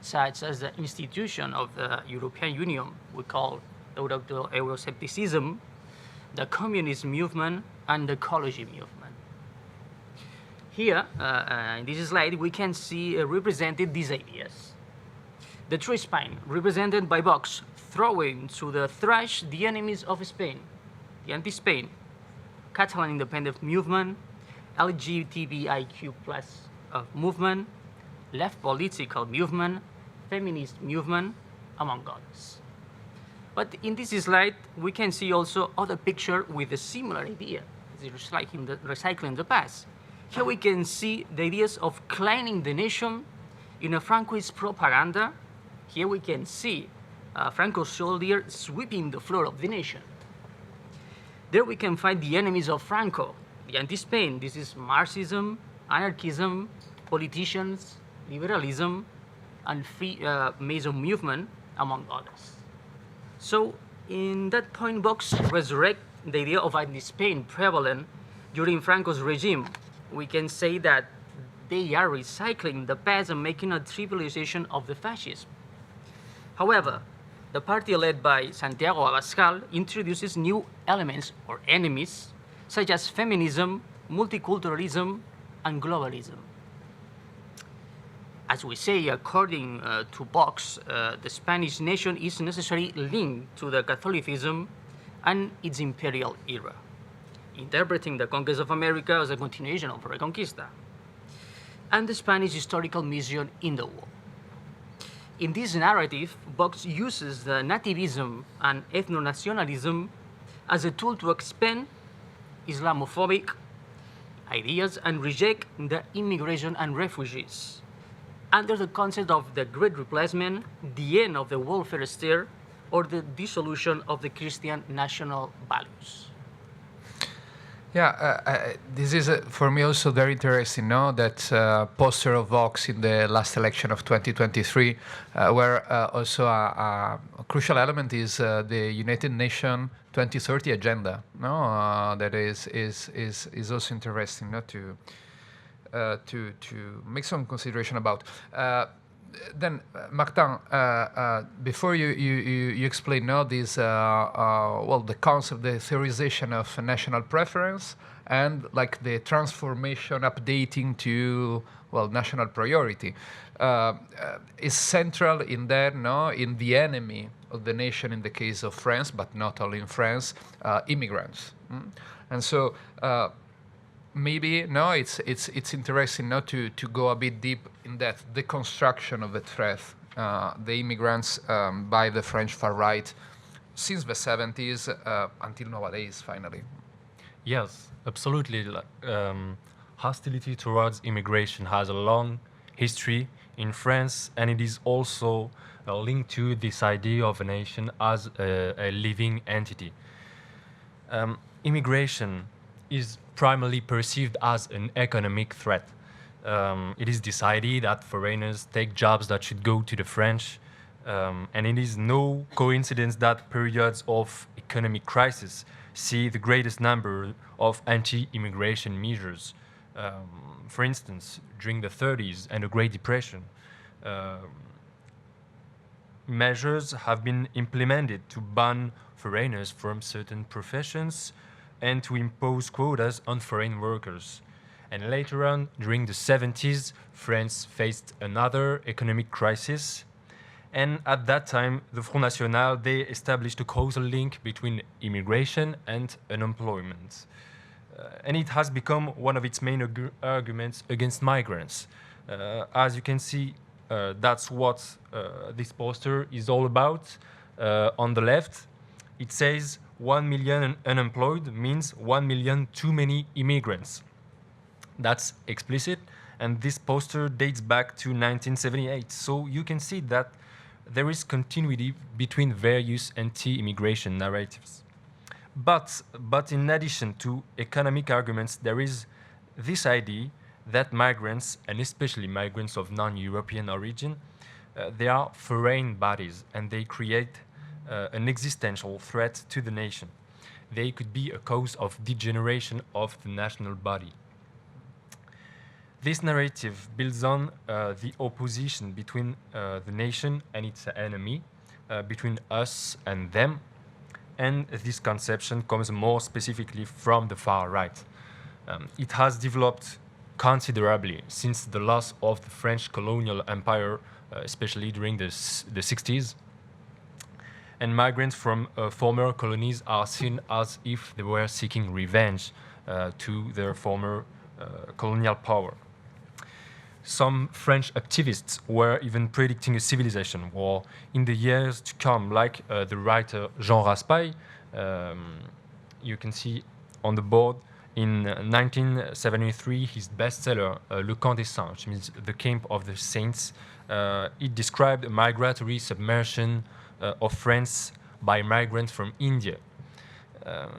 such as the institution of the European Union, we call Euroscepticism, the communist movement, and the ecology movement. Here, in this slide, we can see represented these ideas. The true Spain, represented by Vox, throwing to the trash the enemies of Spain, the anti-Spain, Catalan independent movement, LGBTIQ+ movement, left political movement, feminist movement, among others. But in this slide, we can see also other picture with a similar idea, recycling the past. Here we can see the ideas of cleaning the nation in a Francoist propaganda. Here we can see Franco's soldier sweeping the floor of the nation. There we can find the enemies of Franco, the anti-Spain. This is Marxism, anarchism, politicians, liberalism, and free Mason movement, among others. So in that point, Vox resurrect the idea of anti-Spain prevalent during Franco's regime. We can say that they are recycling the past and making a trivialization of the fascism. However, the party led by Santiago Abascal introduces new elements or enemies, such as feminism, multiculturalism, and globalism. As we say, according to Vox, the Spanish nation is necessarily linked to the Catholicism and its imperial era, interpreting the conquest of America as a continuation of Reconquista, and the Spanish historical mission in the war. In this narrative, Vox uses the nativism and ethno-nationalism as a tool to expand Islamophobic ideas and reject the immigration and refugees. under the concept of the Great Replacement, the end of the welfare state, or the dissolution of the Christian national values. Yeah, this is for me also very interesting. No, that poster of Vox in the last election of 2023, where also a crucial element is the United Nations 2030 agenda. No, that is also interesting. Not to make some consideration about. Then, Martin, before you explain now this, the concept, the theorization of national preference, and like the transformation, updating to national priority, is central in there, no, in the enemy of the nation in the case of France, but not only in France, immigrants, and so. Maybe no, it's interesting not to go a bit deep in that the construction of the threat, the immigrants by the French far right, since the 70s until nowadays. Finally, yes, absolutely. Hostility towards immigration has a long history in France, and it is also linked to this idea of a nation as a living entity. Immigration is primarily perceived as an economic threat. It is decided that foreigners take jobs that should go to the French, and it is no coincidence that periods of economic crisis see the greatest number of anti-immigration measures. For instance, during the 30s and the Great Depression, measures have been implemented to ban foreigners from certain professions and to impose quotas on foreign workers. And later on, during the 70s, France faced another economic crisis. And at that time, the Front National, they established a causal link between immigration and unemployment. And it has become one of its main arguments against migrants. As you can see, that's what this poster is all about. On the left, it says 1 million unemployed means 1 million too many immigrants. That's explicit, and this poster dates back to 1978. So you can see that there is continuity between various anti-immigration narratives. But in addition to economic arguments, there is this idea that migrants, and especially migrants of non-European origin, they are foreign bodies, and they create an existential threat to the nation. They could be a cause of degeneration of the national body. This narrative builds on the opposition between the nation and its enemy, between us and them, and this conception comes more specifically from the far right. It has developed considerably since the loss of the French colonial empire, especially during the 60s. And migrants from former colonies are seen as if they were seeking revenge to their former colonial power. Some French activists were even predicting a civilization war in the years to come, like the writer Jean Raspail. You can see on the board in 1973 his bestseller Le Camp des Saints, which means the Camp of the Saints. It described a migratory submersion of France by migrants from India.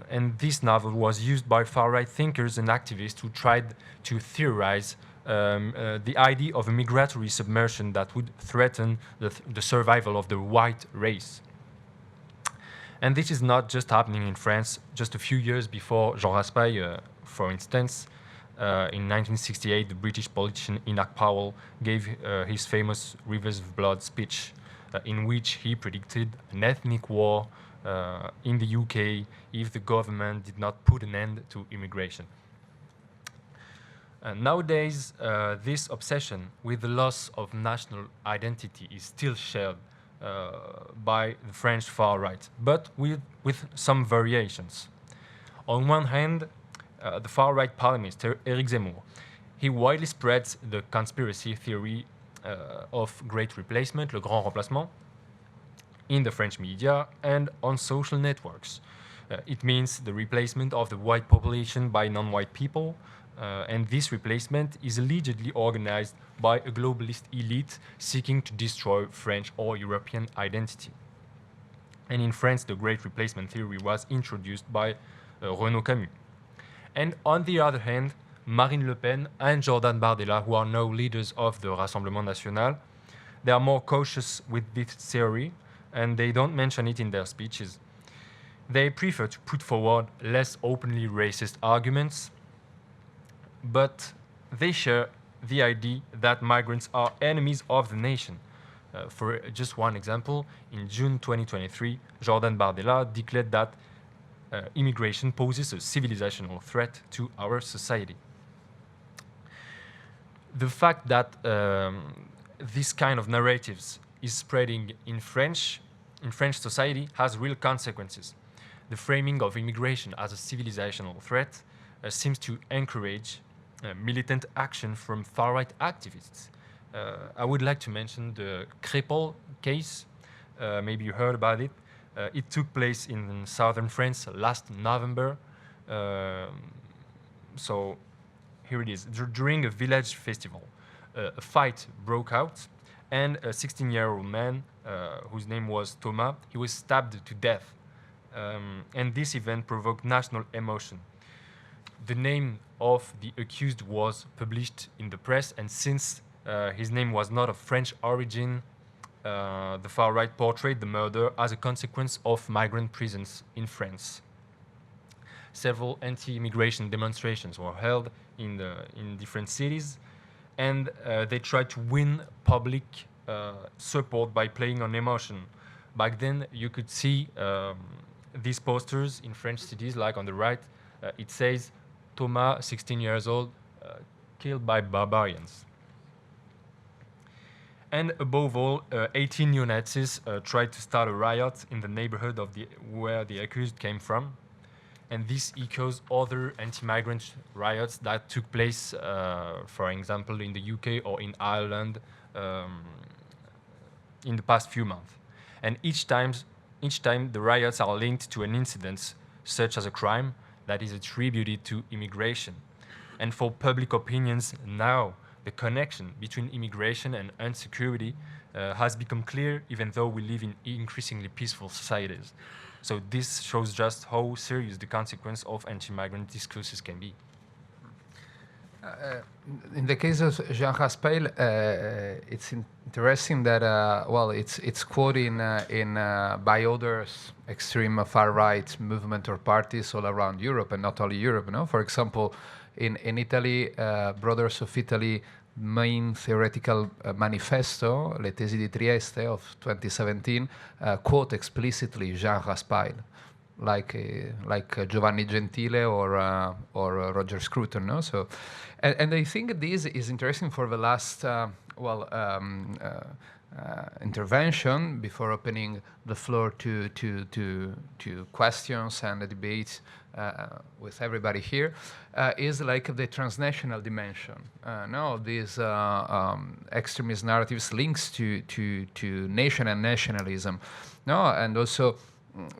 And this novel was used by far-right thinkers and activists who tried to theorize the idea of a migratory submersion that would threaten the survival of the white race. And this is not just happening in France. Just a few years before Jean Raspail, for instance, in 1968, the British politician Enoch Powell gave his famous Rivers of Blood speech, in which he predicted an ethnic war in the UK if the government did not put an end to immigration. Nowadays, this obsession with the loss of national identity is still shared by the French far right, but with some variations. On one hand, the far right polemist Éric Zemmour, he widely spreads the conspiracy theory of Great Replacement, Le Grand Remplacement, in the French media and on social networks. It means the replacement of the white population by non-white people, and this replacement is allegedly organized by a globalist elite seeking to destroy French or European identity. And in France, the Great Replacement theory was introduced by Renaud Camus. And on the other hand, Marine Le Pen and Jordan Bardella, who are now leaders of the Rassemblement National, they are more cautious with this theory, and they don't mention it in their speeches. They prefer to put forward less openly racist arguments, but they share the idea that migrants are enemies of the nation. For just one example, in June 2023, Jordan Bardella declared that immigration poses a civilizational threat to our society. The fact that this kind of narratives is spreading in French society has real consequences. The framing of immigration as a civilizational threat seems to encourage militant action from far-right activists. I would like to mention the Crépol case. Maybe you heard about it. It took place in southern France last November. So here it is. During a village festival, a fight broke out, and a 16-year-old man, whose name was Thomas, he was stabbed to death. And this event provoked national emotion. The name of the accused was published in the press, and since his name was not of French origin, the far right portrayed the murder as a consequence of migrant presence in France. Several anti-immigration demonstrations were held in different cities, and they tried to win public support by playing on emotion. Back then, you could see these posters in French cities, like on the right, it says, Thomas, 16 years old, killed by barbarians. And above all, 18 neo-Nazis tried to start a riot in the neighborhood of where the accused came from. And this echoes other anti-migrant riots that took place, for example, in the UK or in Ireland in the past few months. And each time the riots are linked to an incident, such as a crime, that is attributed to immigration. And for public opinions now, the connection between immigration and insecurity has become clear, even though we live in increasingly peaceful societies. So this shows just how serious the consequence of anti-migrant discourses can be. In the case of Jean Raspail, it's interesting that it's quoted by others extreme far-right movement or parties all around Europe, and not only Europe. No, for example, in Italy, Brothers of Italy main theoretical manifesto, Le Tesi di Trieste of 2017, quote explicitly Jean Raspail, like Giovanni Gentile or Roger Scruton. No, so, and I think this is interesting for the last intervention before opening the floor to questions and the debate with everybody here, is like the transnational dimension. These extremist narratives links to nation and nationalism. And also,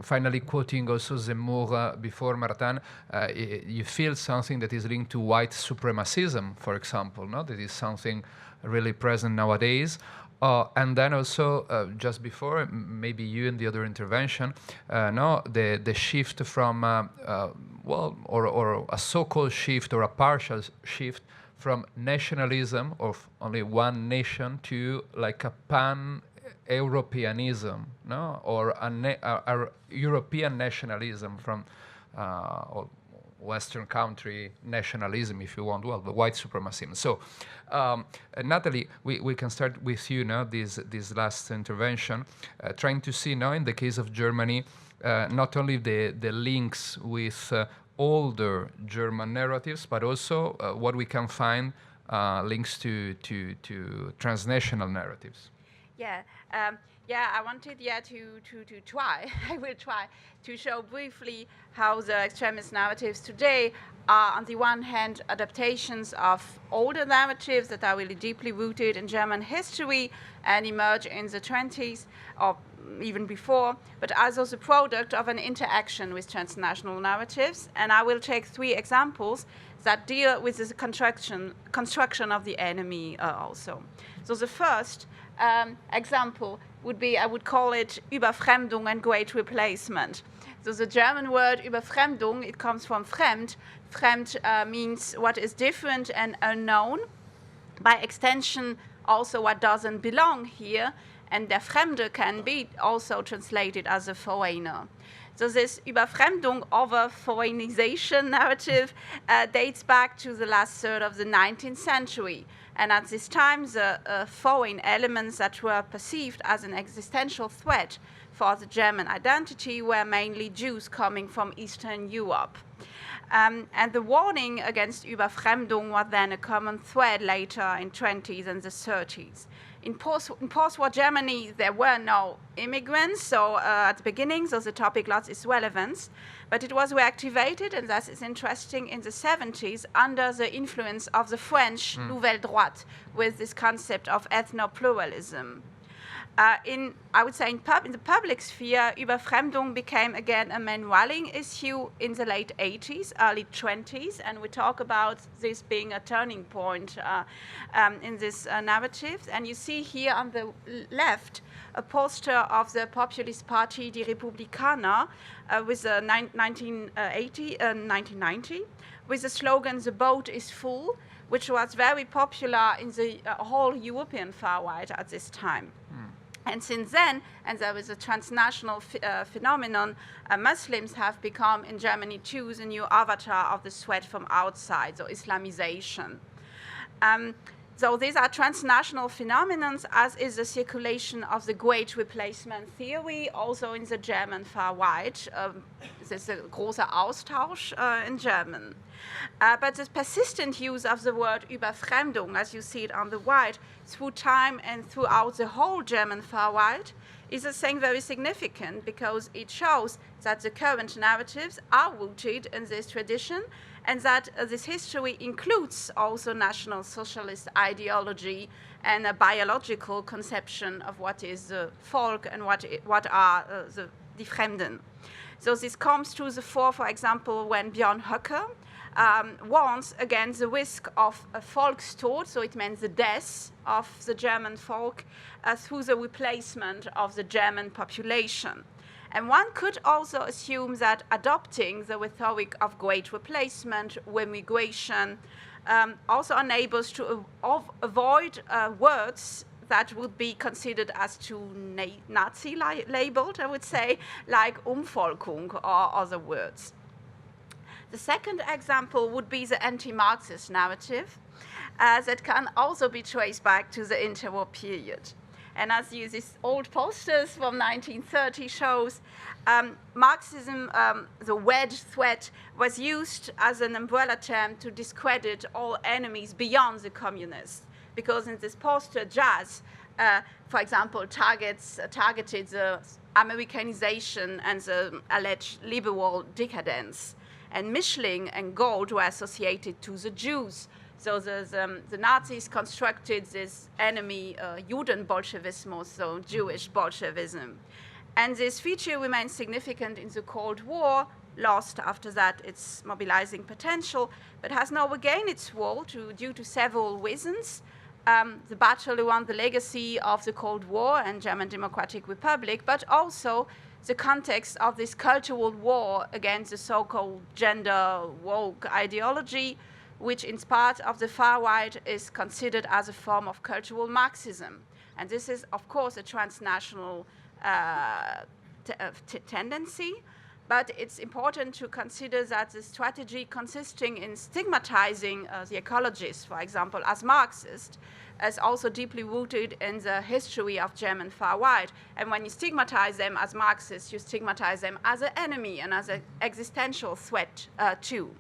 finally quoting also Zemmour before Martin, you feel something that is linked to white supremacism, for example. That is something really present nowadays. And then also, just before, maybe you in the other intervention, the shift from, or a so-called shift or a partial shift from nationalism of only one nation to like a pan-Europeanism, or a European nationalism from Western country nationalism, if you want, the white supremacism. So, Nathalie, we can start with you now, this last intervention, trying to see now in the case of Germany, not only the links with older German narratives, but also what we can find links to transnational narratives. I wanted to try. I will try to show briefly how the extremist narratives today are, on the one hand, adaptations of older narratives that are really deeply rooted in German history and emerge in the 20s or even before, but also the product of an interaction with transnational narratives. And I will take 3 examples that deal with the construction of the enemy also. So the first example would be, I would call it Überfremdung and Great Replacement. So the German word Überfremdung, it comes from fremd. Fremd means what is different and unknown. By extension, also what doesn't belong here. And der Fremde can be also translated as a foreigner. So this Überfremdung, over foreignization narrative dates back to the last third of the 19th century. And at this time, the foreign elements that were perceived as an existential threat for the German identity were mainly Jews coming from Eastern Europe. And the warning against Überfremdung was then a common thread later in 20s and the 30s. In post-war Germany, there were no immigrants, so at the beginning, so the topic lost its relevance. But it was reactivated, and that is interesting, in the 70s under the influence of the French Nouvelle Droite with this concept of ethno-pluralism. I would say in the public sphere, Überfremdung became again a main rallying issue in the late 80s, early 20s, and we talk about this being a turning point in this narrative. And you see here on the left a poster of the populist party Die Republikaner with 1990 with the slogan "The boat is full," which was very popular in the whole European far right at this time. And since then, and there is a transnational phenomenon, Muslims have become in Germany too the new avatar of the threat from outside, so Islamization. So these are transnational phenomena, as is the circulation of the Great Replacement theory, also in the German far right. This is a großer Austausch in German. But the persistent use of the word Überfremdung, as you see it on the right, through time and throughout the whole German far right, is a thing very significant because it shows that the current narratives are rooted in this tradition and that this history includes also National Socialist ideology and a biological conception of what is the Volk and what are the Die Fremden. So this comes to the fore, for example, when Björn Höcke warns against the risk of a Volkstod, so it means the death of the German folk through the replacement of the German population. And one could also assume that adopting the rhetoric of great replacement, remigration, also enables to avoid words that would be considered as too Nazi-labeled, I would say, like Umvolkung or other words. The second example would be the anti-Marxist narrative that can also be traced back to the interwar period. And as these old posters from 1930 shows, Marxism, the wedge threat, was used as an umbrella term to discredit all enemies beyond the communists. Because in this poster, Jazz, for example, targeted the Americanization and the alleged liberal decadence. And Mischling and Gold were associated to the Jews. So the Nazis constructed this enemy, Judenbolschewismus, so Jewish Bolshevism. And this feature remains significant in the Cold War, lost after that its mobilizing potential, but has now regained its role due to several reasons. The battle around the legacy of the Cold War and German Democratic Republic, but also the context of this cultural war against the so-called gender woke ideology, which in part of the far right is considered as a form of cultural Marxism. And this is, of course, a transnational tendency, but it's important to consider that the strategy consisting in stigmatizing the ecologists, for example, as Marxist, is also deeply rooted in the history of German far right. And when you stigmatize them as Marxists, you stigmatize them as an enemy and as an existential threat too.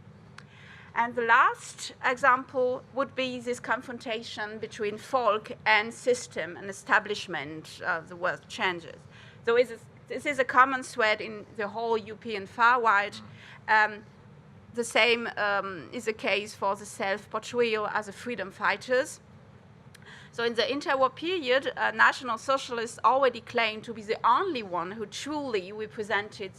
And the last example would be this confrontation between folk and system and establishment of the world changes. So this is a common thread in the whole European far right. the same is the case for the self-portrayal as a freedom fighters. So in the interwar period, National Socialists already claimed to be the only one who truly represented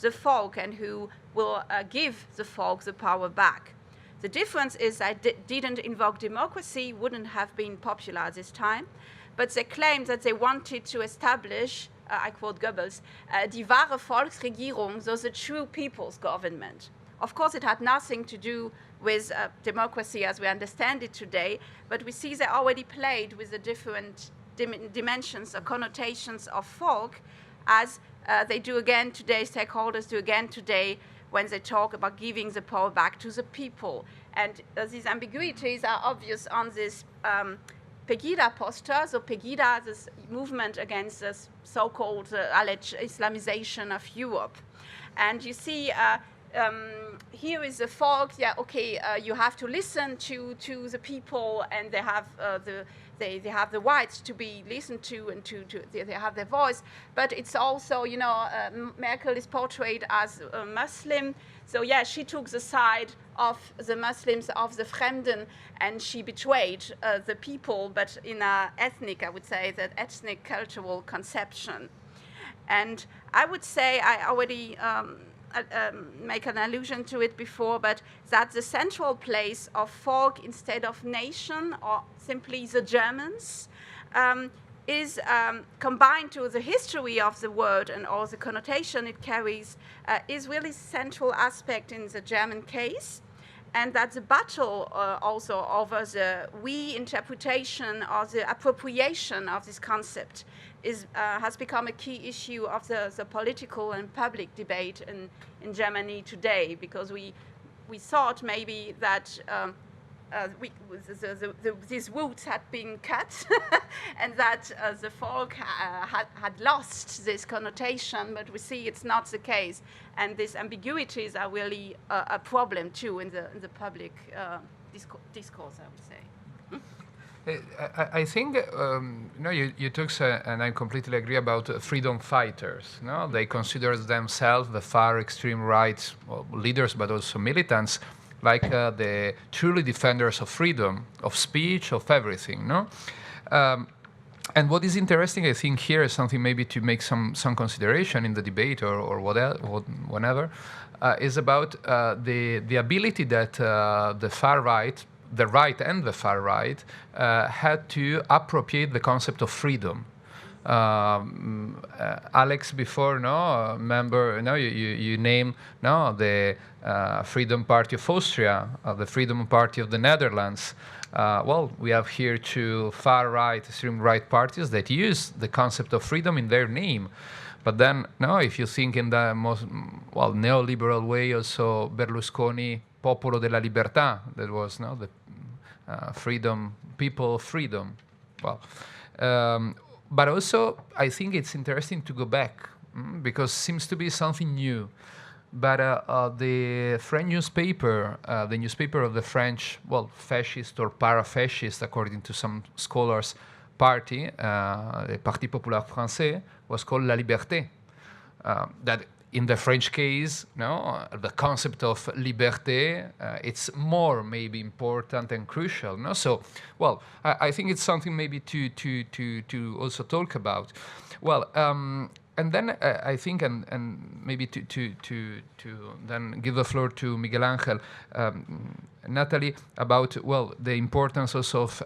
the folk and who will give the folk the power back. The difference is that didn't invoke democracy, wouldn't have been popular at this time, but they claimed that they wanted to establish, I quote Goebbels, die wahre Volksregierung, so the true people's government. Of course, it had nothing to do with democracy as we understand it today, but we see they already played with the different dimensions or connotations of folk, as they do again today, stakeholders do again today, when they talk about giving the power back to the people. And these ambiguities are obvious on this Pegida poster. So Pegida, this movement against this so-called alleged Islamization of Europe. And you see, here is the folk. Yeah, okay. You have to listen to the people, and they have they have the rights to be listened to, and they have their voice. But it's also, you know, Merkel is portrayed as a Muslim. So yeah, she took the side of the Muslims, of the Fremden, and she betrayed the people, but in a ethnic, I would say, that ethnic cultural conception. And I would say, I already make an allusion to it before, but that the central place of folk instead of nation, or simply the Germans, is combined to the history of the word and all the connotation it carries, is really central aspect in the German case. And that the battle also over the we-interpretation or the appropriation of this concept has become a key issue of the political and public debate in Germany today, because we thought maybe that these roots had been cut and that the folk had lost this connotation, but we see it's not the case. And these ambiguities are really a problem too in the public discourse, I would say. I think you took, and I completely agree about freedom fighters. No, they consider themselves the far extreme right leaders, but also militants, like the truly defenders of freedom, of speech, of everything. No, and what is interesting, I think, here is something maybe to make some consideration in the debate or whatever, is about the ability that the far right. The right and the far right had to appropriate the concept of freedom. Alex, before, remember, you name, the Freedom Party of Austria, the Freedom Party of the Netherlands. Well, we have here two far right, extreme right parties that use the concept of freedom in their name. But then, if you think in the most, neoliberal way, also Berlusconi, Popolo della Libertà, that was the freedom, people of freedom. Well, but also I think it's interesting to go back because it seems to be something new. But the French newspaper, the newspaper of the French, fascist or para-fascist, according to some scholars, party, the Parti Populaire Français, was called La Liberté. That in the French case, the concept of liberté, it's more maybe important and crucial. So, I think it's something maybe to also talk about. Well, and then I think, and maybe to then give the floor to Miguel Ángel, Nathalie, about the importance also of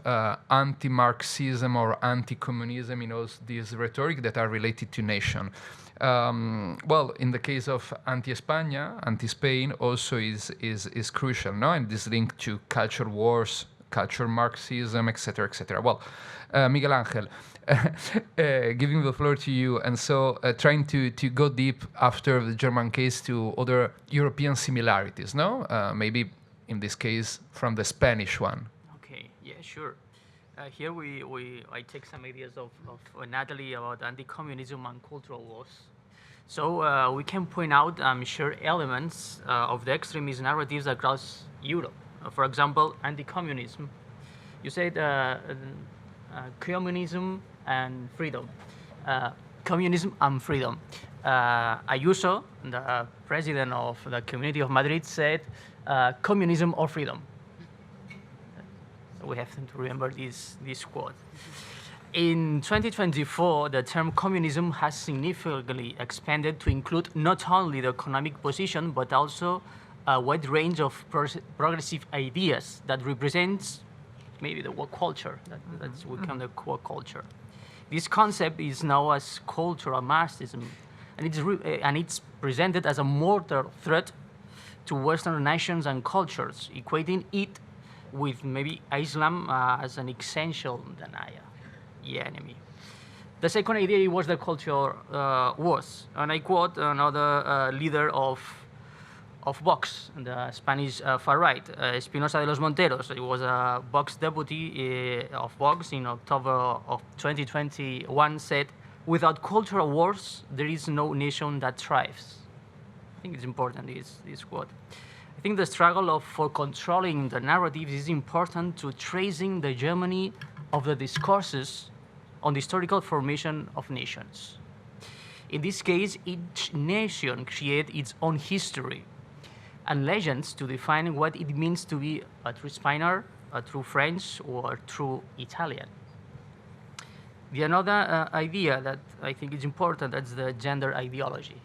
anti-Marxism or anti-communism in all these rhetoric that are related to nation. In the case of anti-España, anti-Spain also is crucial, and this link to culture wars, culture Marxism, etc., etc. Miguel Ángel, giving the floor to you, and so trying to go deep after the German case to other European similarities, maybe in this case from the Spanish one. Okay, yeah, sure. Here I take some ideas of Nathalie about anti-communism and cultural wars. So we can point out shared elements of the extremist narratives across Europe. For example, anti-communism. You said communism and freedom. Communism and freedom. Ayuso, the president of the Community of Madrid, said, communism or freedom. So we have to remember this quote. In 2024, the term communism has significantly expanded to include not only the economic position, but also a wide range of progressive ideas that represents maybe the work culture, that's become the core culture. This concept is now as cultural Marxism, and it's presented as a mortal threat to Western nations and cultures, equating it with maybe Islam as an essential denier, the enemy. The second idea was the culture wars, and I quote another leader of Vox, the Spanish far right, Espinosa de los Monteros. He was a Vox deputy of Vox in October of 2021, said, "Without cultural wars, there is no nation that thrives." I think it's important, this quote. I think the struggle for controlling the narrative is important to tracing the journey of the discourses on the historical formation of nations. In this case, each nation creates its own history and legends to define what it means to be a true Spaniard, a true French, or a true Italian. The another idea that I think is important, that's the gender ideology.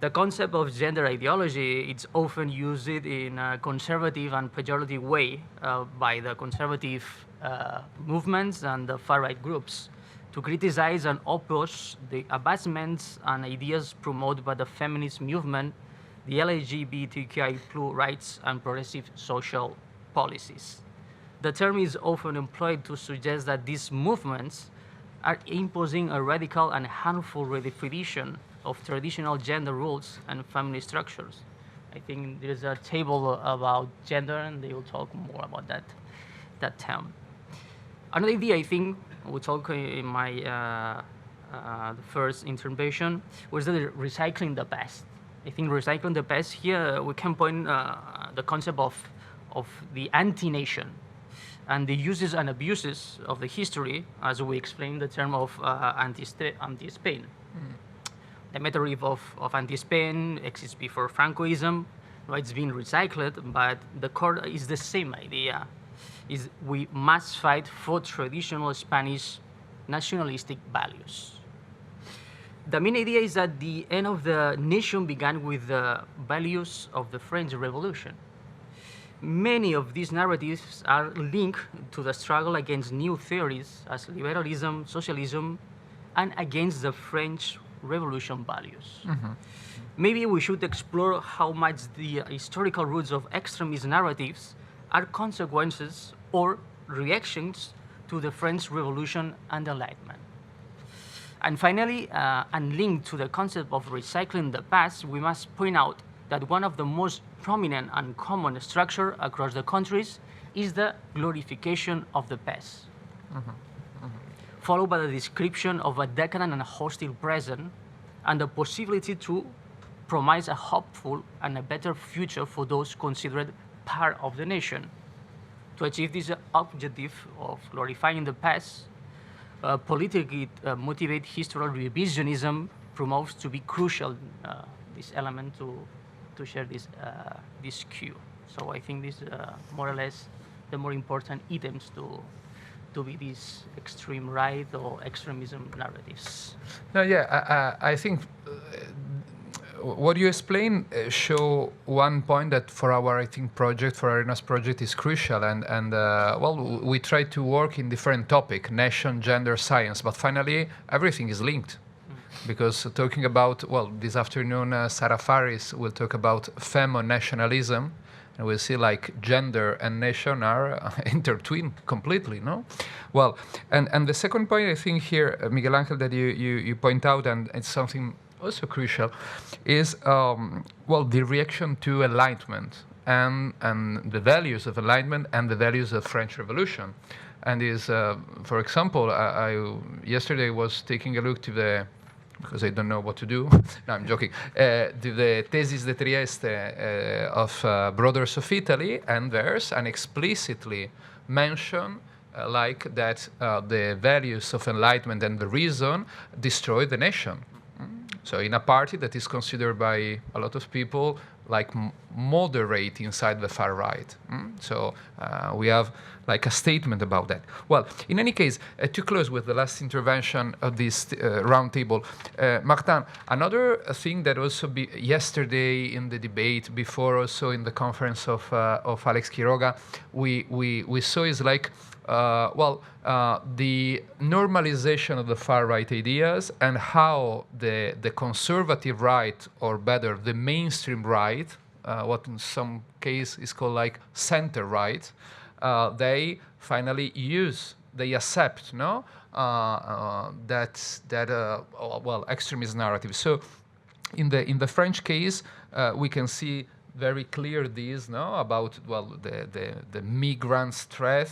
The concept of gender ideology, it's often used in a conservative and pejorative way by the conservative movements and the far-right groups to criticize and oppose the advancements and ideas promoted by the feminist movement, the LGBTQI+ rights, and progressive social policies. The term is often employed to suggest that these movements are imposing a radical and harmful redefinition of traditional gender roles and family structures. I think there's a table about gender, and they will talk more about that term. Another idea, I think, we talked in my the first intervention, was the recycling the past. I think recycling the past here, we can point the concept of the anti-nation and the uses and abuses of the history, as we explained the term of anti-Spain. The metaphor of anti-Spain exists before Francoism. It's been recycled, but the core is the same idea. Is we must fight for traditional Spanish nationalistic values. The main idea is that the end of the nation began with the values of the French Revolution. Many of these narratives are linked to the struggle against new theories as liberalism, socialism, and against the French Revolution values. Maybe we should explore how much the historical roots of extremist narratives are consequences or reactions to the French Revolution and Enlightenment. And finally, and linked to the concept of recycling the past, we must point out that one of the most prominent and common structure across the countries is the glorification of the past, followed by the description of a decadent and hostile present and the possibility to promise a hopeful and a better future for those considered part of the nation. To achieve this objective of glorifying the past, politically motivated historical revisionism promotes to be crucial, this element to share this cue. So I think this more or less the more important items to be these extreme right or extremism narratives. No, yeah, I think what you explain show one point that for our, I think, project, for Arenas project is crucial, and well, we try to work in different topic, nation, gender, science, but finally everything is linked. Because talking about, well, this afternoon Sarah Faris will talk about femo-nationalism, and we'll see like gender and nation are intertwined completely, no? Well, and the second point I think here, Miguel Ángel, that you point out, and it's something also crucial, is well, the reaction to Enlightenment and the values of Enlightenment and the values of French Revolution. And is, for example, I yesterday was taking a look to the, because I don't know what to do. No, I'm joking. To the Thesis de Trieste of Brothers of Italy, and there's an explicitly mention like that the values of Enlightenment and the reason destroy the nation. So in a party that is considered by a lot of people like moderate inside the far right. So we have like a statement about that. Well, in any case, to close with the last intervention of this roundtable, Martin, another thing that also yesterday in the debate, before also in the conference of Alex Quiroga, we saw is like, the normalization of the far-right ideas and how the conservative right, or better, the mainstream right, what in some case is called like center-right, they finally they accept, no, extremist narrative. So in the French case, we can see very clear this, no, about the migrants threat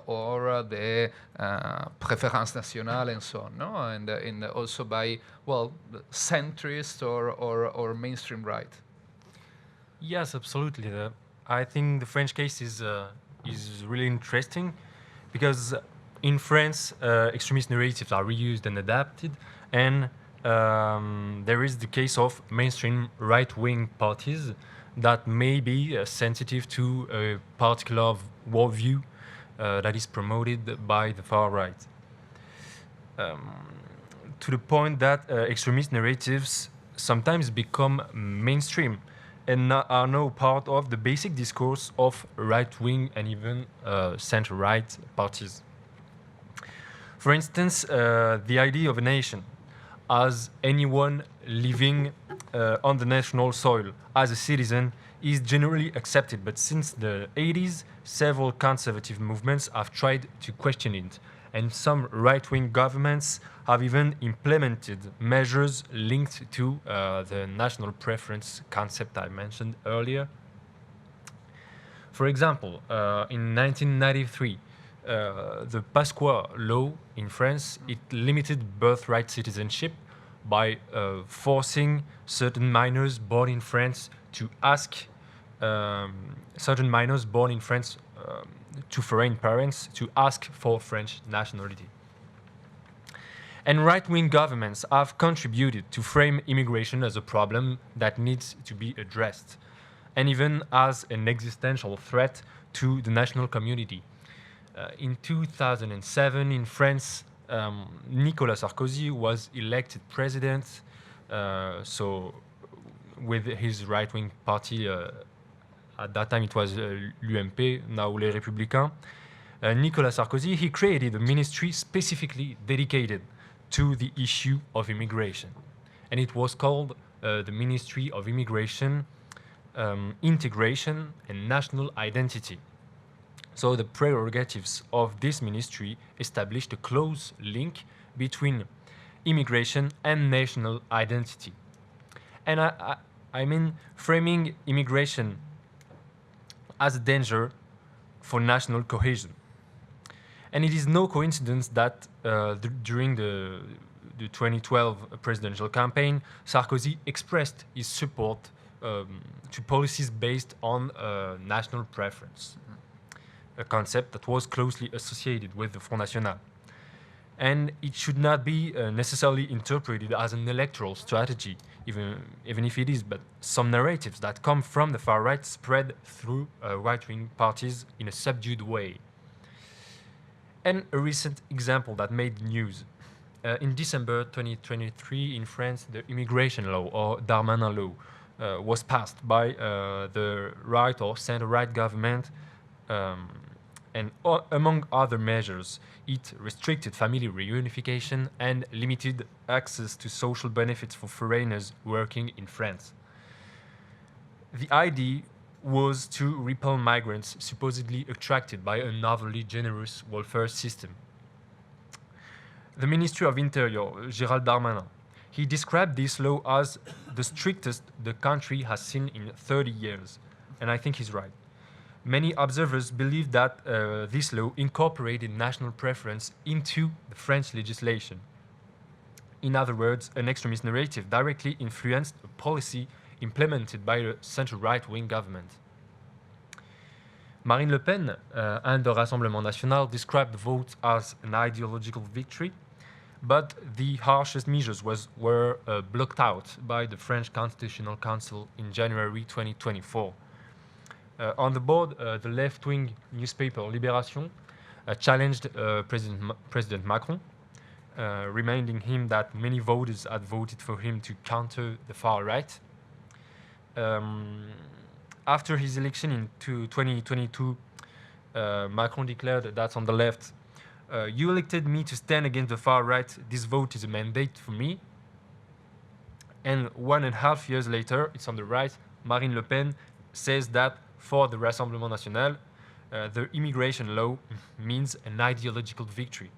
or the préférence nationale and so on, no, and also by centrist or mainstream right. Yes, absolutely. I think the French case is really interesting because in France, extremist narratives are reused and adapted, and there is the case of mainstream right-wing parties that may be sensitive to a particular worldview that is promoted by the far right. To the point that extremist narratives sometimes become mainstream and are now part of the basic discourse of right-wing and even center-right parties. For instance, the idea of a nation as anyone living on the national soil as a citizen is generally accepted, but since the 80s, several conservative movements have tried to question it, and some right-wing governments have even implemented measures linked to the national preference concept I mentioned earlier. For example, in 1993, the Pasqua law in France, it limited birthright citizenship by forcing certain minors born in France to ask to foreign parents to ask for French nationality. And right-wing governments have contributed to frame immigration as a problem that needs to be addressed, and even as an existential threat to the national community. In 2007, in France, Nicolas Sarkozy was elected president, so with his right-wing party, at that time it was l'UMP, now Les Républicains. Nicolas Sarkozy, he created a ministry specifically dedicated to the issue of immigration. And it was called the Ministry of Immigration, Integration and National Identity. So the prerogatives of this ministry established a close link between immigration and national identity. And I mean framing immigration as a danger for national cohesion. And it is no coincidence that during the 2012 presidential campaign, Sarkozy expressed his support to policies based on national preference, a concept that was closely associated with the Front National. And it should not be necessarily interpreted as an electoral strategy, even if it is, but some narratives that come from the far right spread through right-wing parties in a subdued way. And a recent example that made news. In December 2023 in France, the immigration law, or Darmanin law, was passed by the right or center-right government, and among other measures, it restricted family reunification and limited access to social benefits for foreigners working in France. The idea was to repel migrants supposedly attracted by an overly generous welfare system. The Ministry of Interior, Gérald Darmanin, he described this law as the strictest the country has seen in 30 years, and I think he's right. Many observers believe that this law incorporated national preference into the French legislation. In other words, an extremist narrative directly influenced a policy implemented by the center-right-wing government. Marine Le Pen and the Rassemblement National described the vote as an ideological victory, but the harshest measures were blocked out by the French Constitutional Council in January 2024. On the board, the left-wing newspaper Libération challenged President Macron, reminding him that many voters had voted for him to counter the far right. After his election in 2022, Macron declared that on the left, you elected me to stand against the far right. This vote is a mandate for me. And 1.5 years later, it's on the right, Marine Le Pen says that for the Rassemblement National, the immigration law means an ideological victory.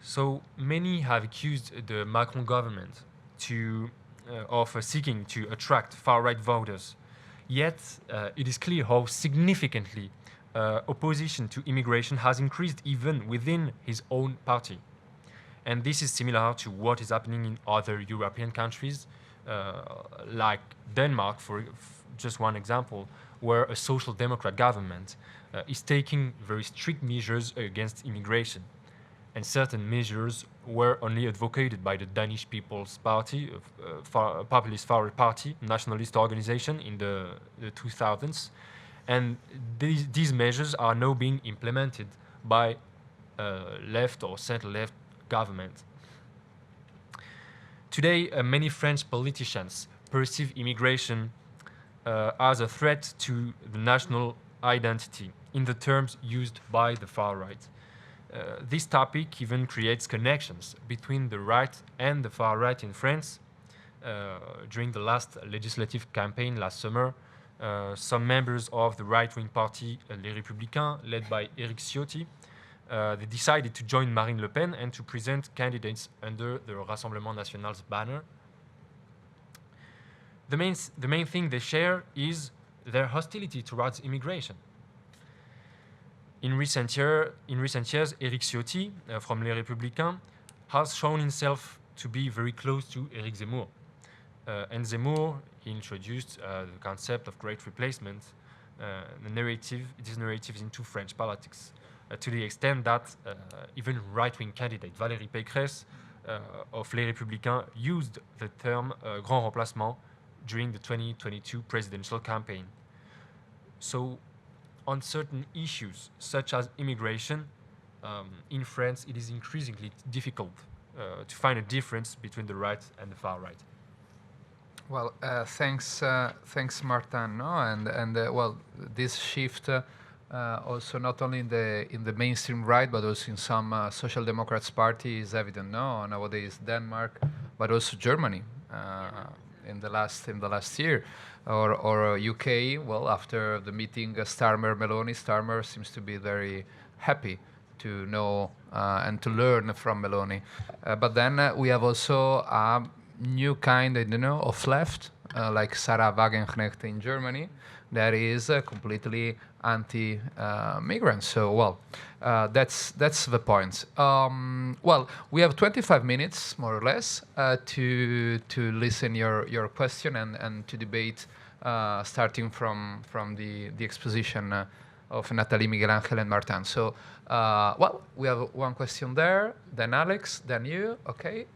So many have accused the Macron government of seeking to attract far-right voters. Yet, it is clear how significantly opposition to immigration has increased even within his own party. And this is similar to what is happening in other European countries, like Denmark, for just one example, where a social democrat government is taking very strict measures against immigration. And certain measures were only advocated by the Danish People's Party, populist far party, nationalist organization in the 2000s. And these measures are now being implemented by left or center-left government. Today, many French politicians perceive immigration as a threat to the national identity in the terms used by the far right. This topic even creates connections between the right and the far right in France. During the last legislative campaign last summer, some members of the right-wing party, Les Républicains, led by Éric Ciotti, they decided to join Marine Le Pen and to present candidates under the Rassemblement National's banner. The main thing they share is their hostility towards immigration. In recent years, Éric Ciotti, from Les Républicains, has shown himself to be very close to Éric Zemmour. And Zemmour introduced the concept of great replacement, these narratives into French politics, to the extent that even right-wing candidate Valérie Pécresse of Les Républicains used the term grand remplacement during the 2022 presidential campaign. So, on certain issues, such as immigration, in France, it is increasingly difficult to find a difference between the right and the far right. Well, thanks, Martin. No? And well, this shift also not only in the mainstream right, but also in some social democrats party is evident. No, nowadays Denmark, but also Germany in the last year. Or UK, well, after the meeting Starmer-Meloni, Starmer seems to be very happy to know and to learn from Meloni. But then we have also a new kind, of left, like Sarah Wagenknecht in Germany, that is completely anti-migrant. So, well, that's the point. Well, we have 25 minutes, more or less, to listen your question and to debate, starting from the exposition of Nathalie, Miguel Ángel, and Martin. So, well, we have one question there, then Alex, then you, okay?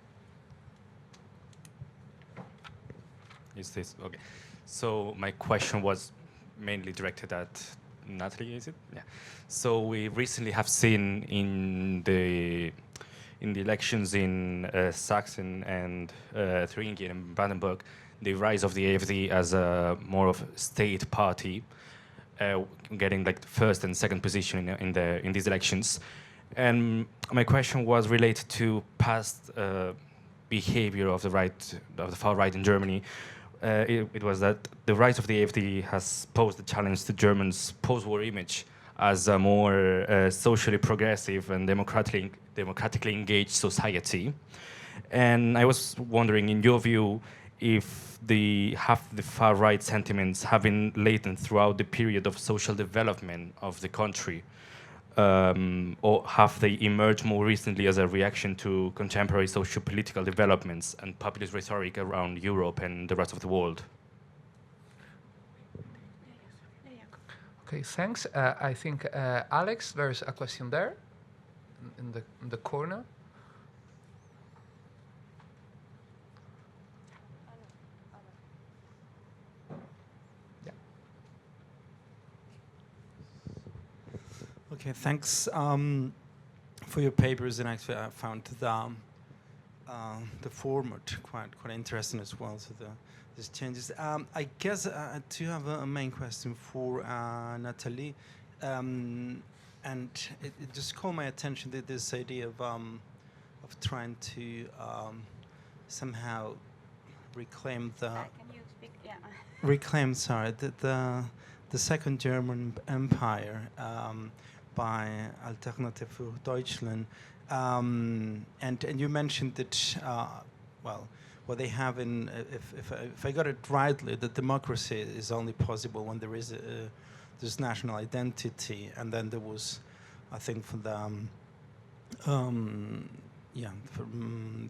Is this okay? So my question was mainly directed at Nathalie, is it? Yeah. So we recently have seen in the elections in Saxon and Thuringia and Brandenburg the rise of the AfD as a more of state party, getting like the first and second position in these elections. And my question was related to past behavior of the far right in Germany. It was that the rise of the AfD has posed a challenge to Germans' post-war image as a more socially progressive and democratically engaged society. And I was wondering, in your view, if the far-right sentiments have been latent throughout the period of social development of the country, or have they emerged more recently as a reaction to contemporary socio-political developments and populist rhetoric around Europe and the rest of the world? Okay, thanks. I think, Alex, there's a question there in the corner. Okay, thanks for your papers, and actually I found the format quite interesting as well. So these changes. I guess I do have a main question for Nathalie, and it just caught my attention that this idea of trying to somehow reclaim the Can you speak? Yeah. reclaim, sorry, the Second German Empire by Alternative für Deutschland. And you mentioned that, well, what they have in, if I got it rightly, that democracy is only possible when there is this national identity. And then there was, I think, for the,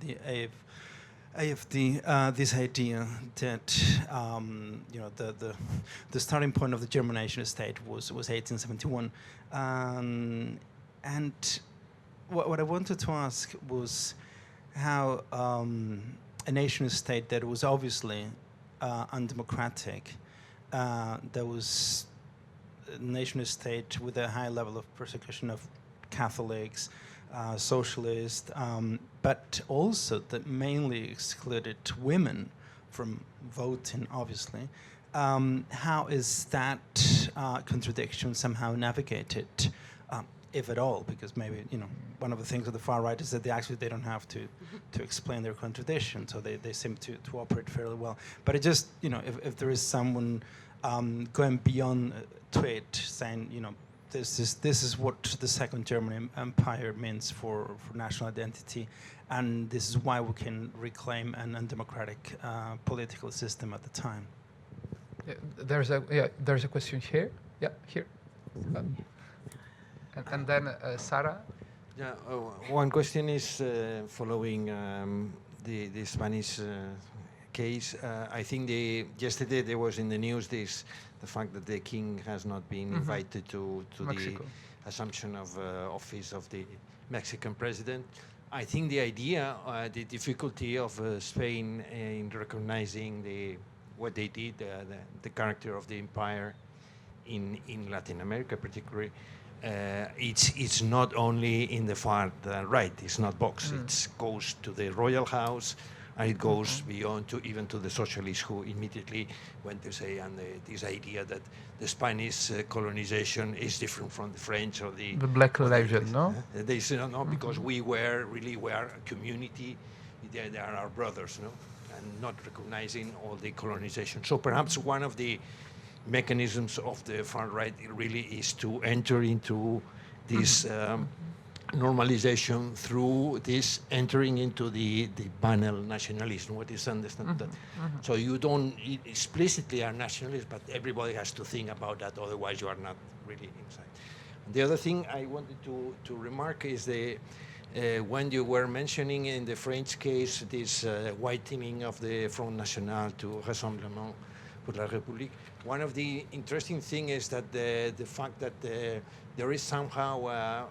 the AfD, this idea that the starting point of the German nation state was 1871, and what I wanted to ask was how a nation state that was obviously undemocratic, that was a nation state with a high level of persecution of Catholics, socialist, but also that mainly excluded women from voting, obviously. How is that contradiction somehow navigated, if at all? Because maybe, one of the things of the far right is that they don't have to explain their contradiction, so they seem to operate fairly well. But it just, if there is someone going beyond to it, saying, this is what the Second German Empire means for national identity, and this is why we can reclaim an undemocratic political system at the time. There's a question here. Yeah, here. And then Sarah. Yeah, one question is following the Spanish case. I think yesterday there was in the news the fact that the king has not been invited to Mexico. The assumption of office of the Mexican president. I think the idea, the difficulty of Spain in recognizing what they did, the character of the empire in Latin America particularly, it's not only in the far right, it's not Vox, it goes to the royal house, and it goes beyond even to the socialists who immediately went to say, and this idea that the Spanish colonization is different from the French or the Black legend, no? They say no, because we are a community, they are our brothers, no, and not recognizing all the colonization. So perhaps one of the mechanisms of the far right really is to enter into this normalization through this entering into the banal nationalism. What is understand that? So you don't explicitly are nationalist, but everybody has to think about that, otherwise you are not really inside. And the other thing I wanted to remark is when you were mentioning in the French case this whitening of the Front National to Rassemblement pour la République, one of the interesting things is that the fact that there is somehow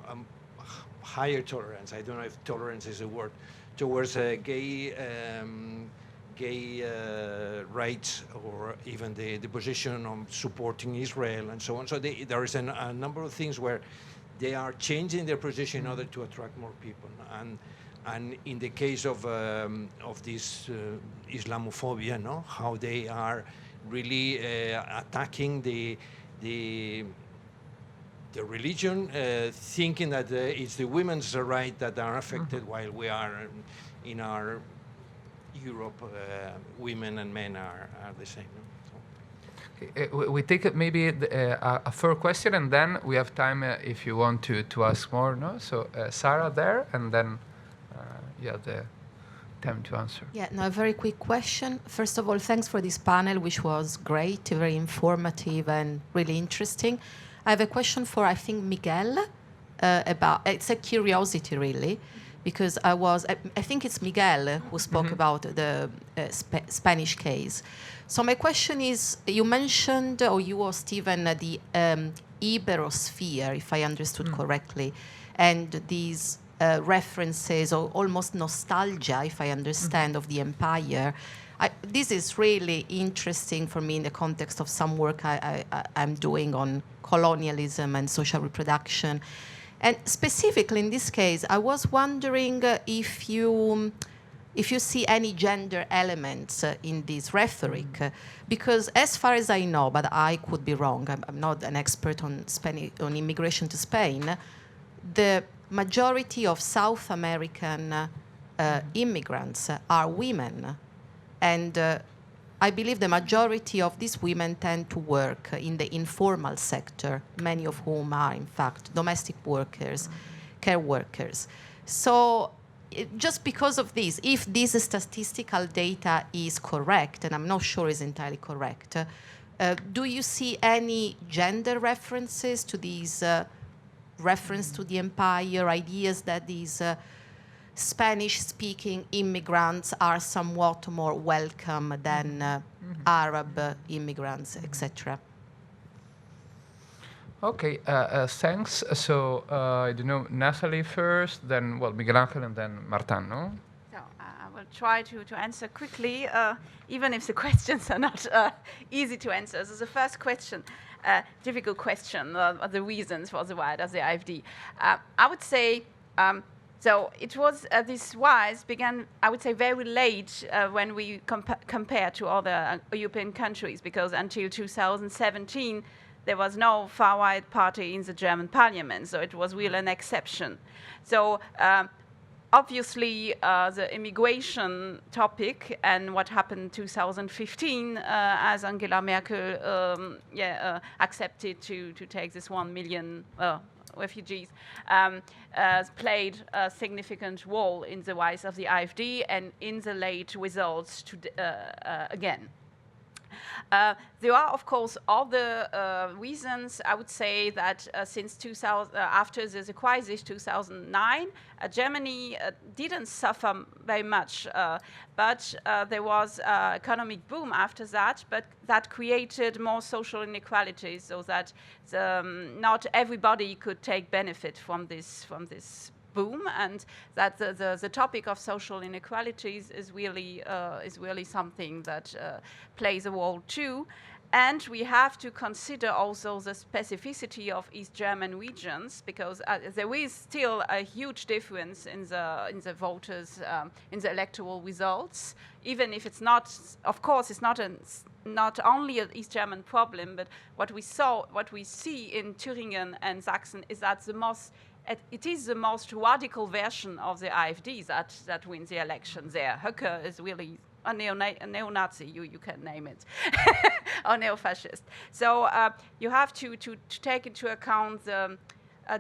higher tolerance, I don't know if tolerance is a word, towards gay rights, or even the position on supporting Israel and so on. So there is a number of things where they are changing their position in order to attract more people. And in the case of this Islamophobia, no, how they are really attacking the religion, thinking that it's the women's right that are affected, while we are in our Europe, women and men are the same. No? We take maybe a first question, and then we have time if you want to ask more. No, so Sarah there, and then you have the time to answer. Yeah, no, a very quick question. First of all, thanks for this panel, which was great, very informative and really interesting. I have a question for, I think, Miguel, about, it's a curiosity really, because I think it's Miguel who spoke about the Spanish case. So my question is, you mentioned, or you or Stephen, the Iberosphere, if I understood correctly, and these references or almost nostalgia, if I understand, of the empire. This is really interesting for me in the context of some work I'm doing on colonialism and social reproduction. And specifically in this case, I was wondering if you see any gender elements in this rhetoric, because as far as I know, but I could be wrong, I'm not an expert on immigration to Spain, the majority of South American immigrants are women. And I believe the majority of these women tend to work in the informal sector, many of whom are, in fact, domestic workers, care workers. So just because of this, if this statistical data is correct, and I'm not sure it's entirely correct, do you see any gender references to these reference to the empire, ideas that these Spanish-speaking immigrants are somewhat more welcome than Arab immigrants, etc.? Okay, thanks. So, I don't know, Nathalie first, then, well, Miguel Ángel, and then Martin, no? So I will try to answer quickly, even if the questions are not easy to answer. So the first question, difficult question, the reasons for the rise of the AfD. I would say, so it was, this rise began, I would say, very late when we compare to other European countries, because until 2017, there was no far-right party in the German parliament, so it was really an exception. So obviously, the immigration topic and what happened in 2015, as Angela Merkel accepted to take this 1 million refugees, played a significant role in the rise of the AfD and in the late results again. There are, of course, other reasons. I would say that since 2000, after the crisis 2009, Germany didn't suffer very much, but there was economic boom after that, but that created more social inequalities, so that not everybody could take benefit from this boom, and that the topic of social inequalities is really something that plays a role too. And we have to consider also the specificity of East German regions, because there is still a huge difference in the voters, in the electoral results, even if it's not, of course, it's not only an East German problem, but what we see in Thüringen and Sachsen is that it is the most radical version of the AfD that wins the election there. Höcke is really a neo-Nazi, you can name it, or neo-fascist. So you have to take into account the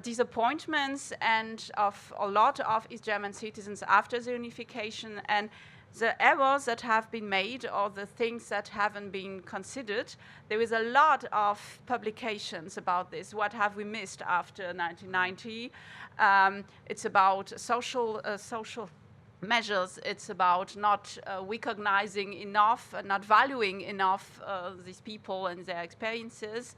disappointments and of a lot of East German citizens after the unification, and the errors that have been made or the things that haven't been considered. There is a lot of publications about this. What have we missed after 1990? It's about social measures. It's about not recognizing enough, not valuing enough these people and their experiences.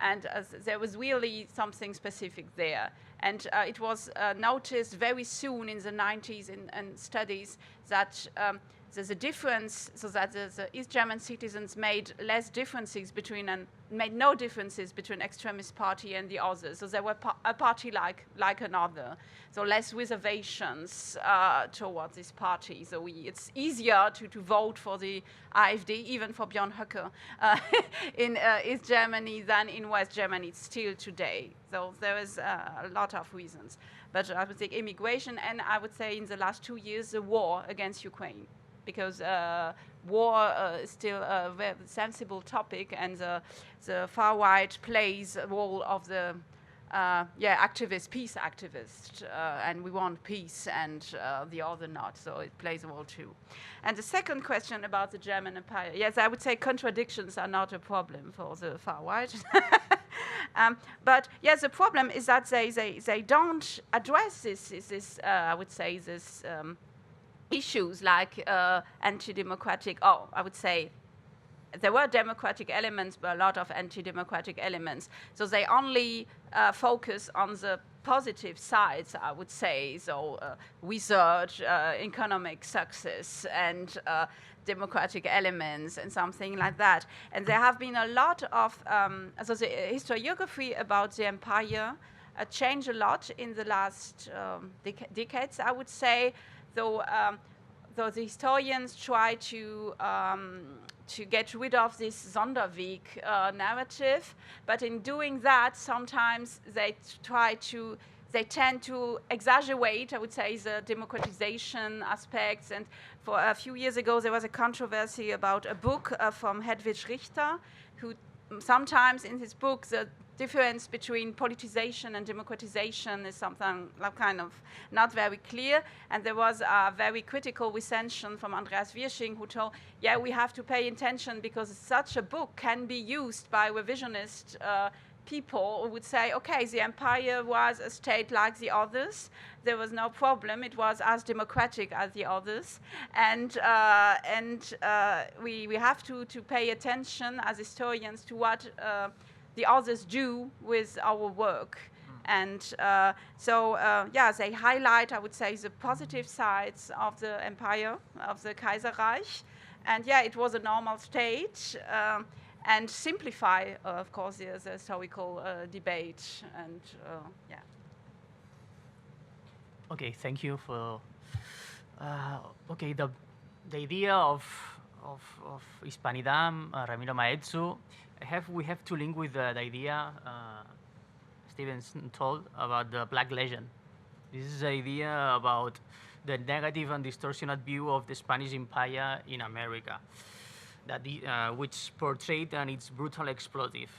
And there was really something specific there. And it was noticed very soon in the 90s in studies that there's a difference, so that the East German citizens made made no differences between extremist party and the others. So they were a party like another. So less reservations towards this party. So it's easier to vote for the AfD, even for Björn Höcke, in East Germany than in West Germany still today. So there is a lot of reasons. But I would say immigration, and I would say in the last 2 years, the war against Ukraine. Because war is still a very sensible topic, and the far right plays a role of the peace activist, and we want peace, and the other not. So it plays a role too. And the second question about the German Empire, yes, I would say contradictions are not a problem for the far right. But yes, the problem is that they don't address this I would say this. Issues like anti-democratic, I would say there were democratic elements, but a lot of anti-democratic elements. So they only focus on the positive sides, I would say, so research, economic success, and democratic elements and something like that. And there have been a lot of, so the historiography about the empire changed a lot in the last decades, I would say, though the historians try to get rid of this Sonderweg narrative, but in doing that, sometimes they tend to exaggerate, I would say, the democratization aspects. And for a few years ago, there was a controversy about a book from Hedwig Richter, who sometimes in his book, the difference between politicization and democratization is something like kind of not very clear. And there was a very critical recension from Andreas Wirsching, who told, yeah, we have to pay attention because such a book can be used by revisionist people who would say, okay, the empire was a state like the others. There was no problem. It was as democratic as the others. And we have to pay attention as historians to what the others do with our work. And yeah, they highlight, I would say, the positive sides of the empire, of the Kaiserreich. And yeah, it was a normal state. And simplify, of course, the historical debate. And yeah. Okay, thank you for. Okay, the idea of Hispanidad, Ramiro Maeztu, we have to link with the idea Stevenson told about the Black Legend. This is the idea about the negative and distortionate view of the Spanish Empire in America, that which portrayed and it's brutal explosive.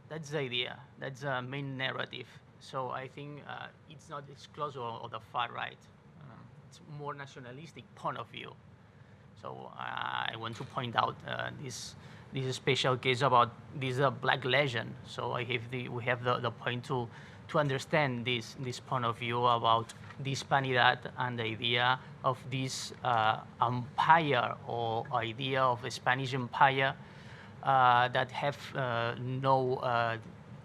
That's the idea. That's the main narrative. So I think it's not exclusive of the far right. It's more nationalistic point of view. So I want to point out this special case about this Black Legend. So we have the point to understand this point of view about the Hispanidad and the idea of this empire or idea of a Spanish empire that have no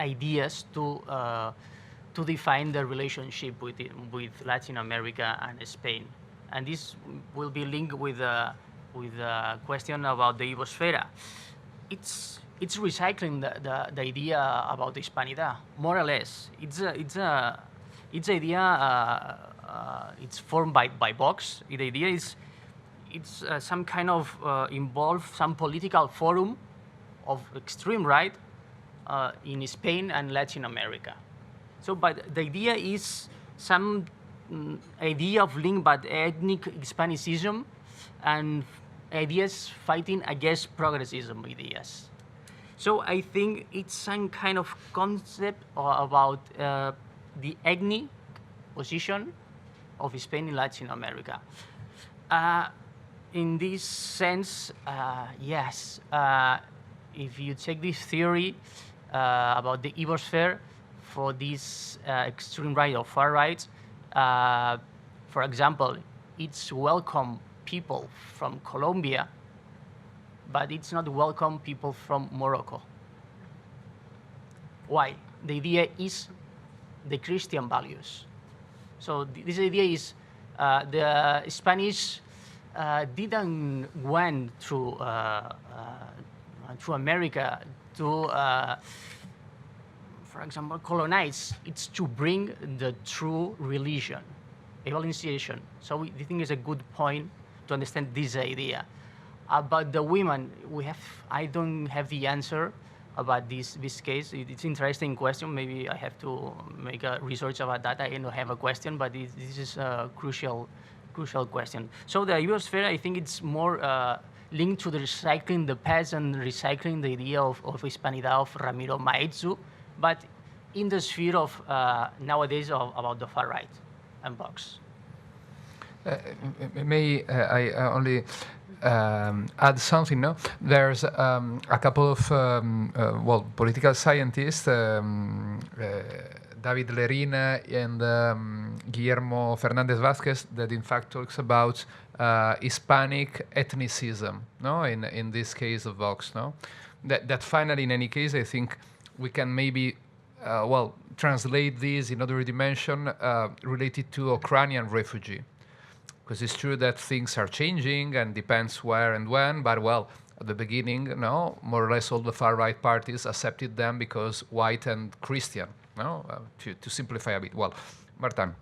ideas to define the relationship with Latin America and Spain. And this will be linked with a question about the Ibosphere. It's recycling the idea about the Hispanidad, more or less. It's idea. It's formed by Vox. The idea is it's some kind of involve some political forum of extreme right in Spain and Latin America. So, but the idea is some idea of link by ethnic Hispanicism and ideas fighting against progressism ideas. So I think it's some kind of concept about the ethnic position of Spain in Latin America. In this sense, yes, if you take this theory about the Ibosphere for this extreme right or far right, for example, it's welcome people from Colombia, but it's not welcome people from Morocco. Why? The idea is the Christian values. So this idea is the Spanish didn't went to America to, for example, colonize. It's to bring the true religion, evangelization. So we think it's a good point to understand this idea. About the women, I don't have the answer about this case. It's an interesting question. Maybe I have to make a research about that. I don't have a question, but this is a crucial question. So the Ibosphere, I think it's more linked to the recycling the past and recycling the idea of Hispanidad of Ramiro Maeztu, but in the sphere of nowadays about the far right and Vox. May I only add something? No, there's a couple of political scientists, David Lerin and Guillermo Fernandez Vázquez, that in fact talks about Hispanic ethnicism. No, in this case of Vox. No, that finally, in any case, I think we can maybe well, translate this in other dimension related to Ukrainian refugee. Because it's true that things are changing and depends where and when, but well, at the beginning, no, more or less all the far-right parties accepted them because white and Christian, no, to simplify a bit. Well, Martin.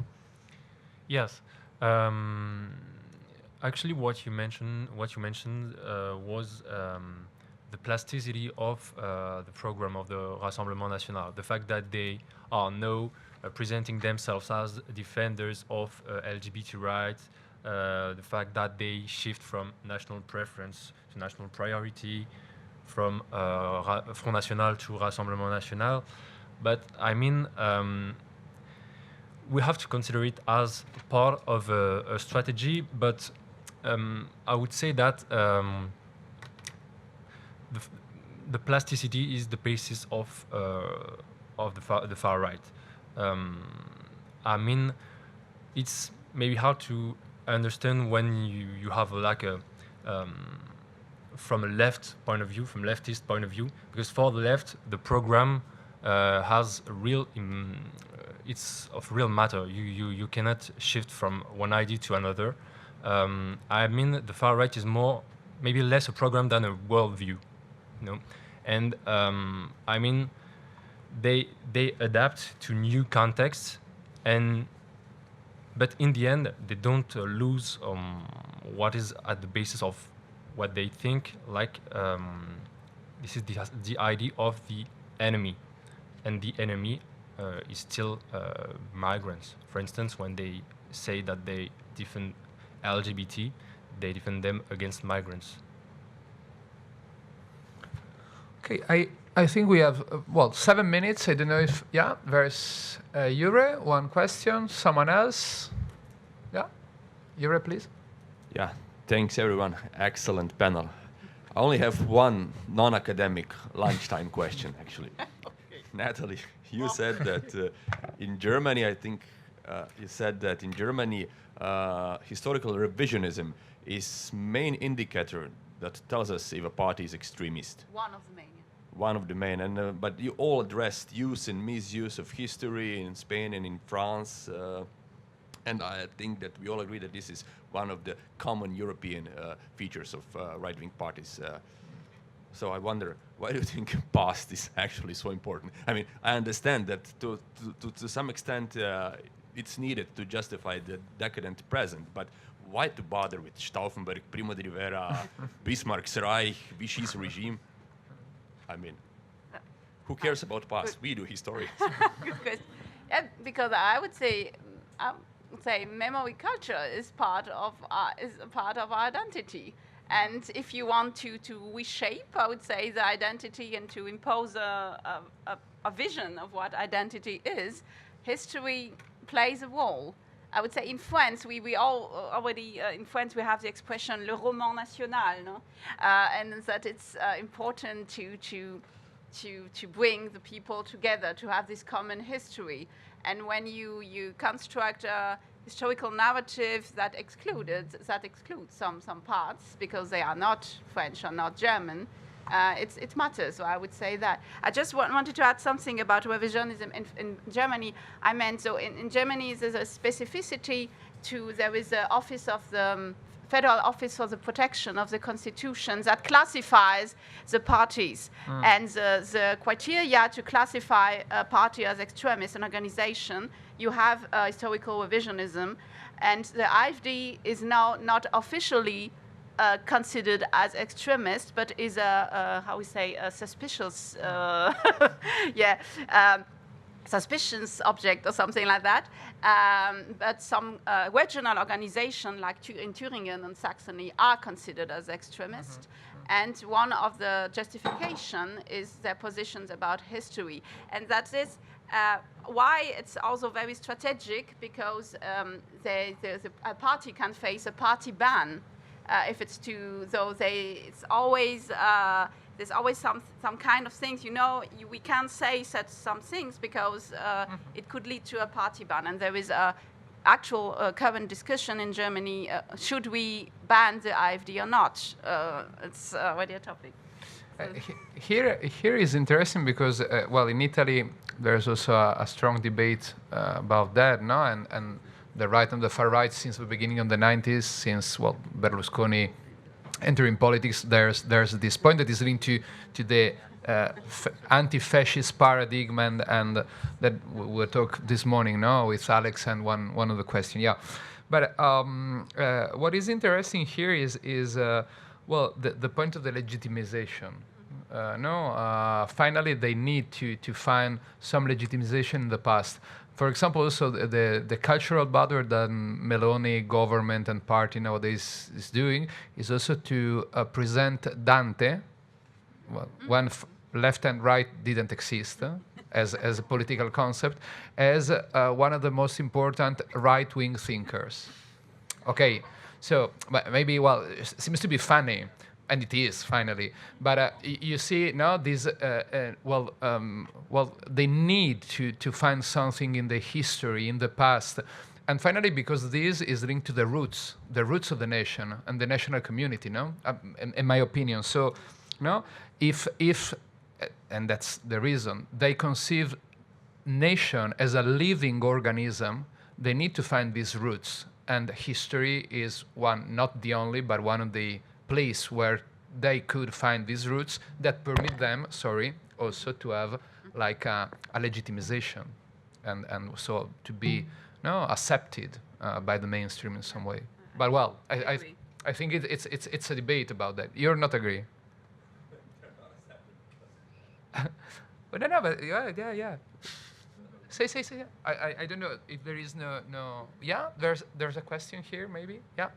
Yes. Actually, what you mentioned was the plasticity of the program of the Rassemblement National. The fact that they are now presenting themselves as defenders of LGBT rights, the fact that they shift from national preference to national priority, from Front National to Rassemblement National. But I mean, we have to consider it as part of a strategy, but I would say that the plasticity is the basis of the far right. I mean, it's maybe hard to understand when you have like a from a left point of view, from leftist point of view, because for the left the program has a real it's of real matter. You cannot shift from one idea to another. I mean, the far right is more, maybe less a program than a worldview, you know. And I mean, they adapt to new contexts, but in the end, they don't lose what is at the basis of what they think. Like this is the idea of the enemy, and the enemy is still migrants. For instance, when they say that they defend LGBT, they defend them against migrants. Okay, I think we have, 7 minutes. I don't know if, there's Jure, one question. Someone else? Yeah, Jure, please. Yeah, thanks everyone. Excellent panel. I only have one non-academic lunchtime question, actually. Okay. Nathalie, you said that in Germany, I think you said that in Germany, historical revisionism is main indicator that tells us if a party is extremist. One of the main. One of the main, and but you all addressed use and misuse of history in Spain and in France, and I think that we all agree that this is one of the common European features of right-wing parties. So I wonder, why do you think past is actually so important? I mean, I understand that to some extent it's needed to justify the decadent present, but why to bother with Stauffenberg, Primo de Rivera, Bismarck's Reich, Vichy's regime? I mean, who cares about past? We do, historians. Good question. Yeah, because I would say memory culture is part of our identity. And if you want to reshape, I would say, the identity and to impose a vision of what identity is, history plays a role. I would say in France, we all already, in France we have the expression le roman national, no? And that it's important to bring the people together, to have this common history. And when you construct a historical narrative that excludes some parts because they are not French or not German, it matters. So I would say that. I just wanted to add something about revisionism in Germany. I meant, so in Germany there's a specificity there is the office of the Federal Office for the Protection of the Constitution that classifies the parties. And the criteria to classify a party as extremist, an organization, you have historical revisionism. And the AfD is now not officially considered as extremist, but is a suspicious, suspicious object or something like that. But some regional organizations like in Thuringen and Saxony are considered as extremist. And one of the justification is their positions about history. And that is why it's also very strategic, because a party can face a party ban. If it's it's always there's always some kind of things, we can't say some things because it could lead to a party ban. And there is a actual current discussion in Germany: should we ban the AfD or not? It's already a topic. Here is interesting because, well, in Italy, there's also a strong debate about that, no? And the right and the far right since the beginning of the 90s, since, well, Berlusconi entering politics, there's this point that is linked to the anti-fascist paradigm, and that we'll talk this morning, no, with Alex and one of the questions, yeah. But what is interesting here is well, the point of the legitimization. Finally, they need to find some legitimization in the past. For example, also the cultural battle that Meloni government and party nowadays is doing is also to present Dante, well, when left and right didn't exist as a political concept, as one of the most important right-wing thinkers. Okay, so maybe, well, it seems to be funny, and it is finally. But you see now this, well, they need to find something in the history, in the past, and finally because this is linked to the roots of the nation and the national community, no, in my opinion. So, no, if and that's the reason they conceive nation as a living organism, they need to find these roots, and history is one, not the only, but one of the place where they could find these roots that permit them, also to have like a legitimization, and so to be accepted by the mainstream in some way. But well, I think it's a debate about that. You're not agree? But no, but yeah. Say. Yeah. I don't know if there is no. Yeah, there's a question here, maybe. Yeah.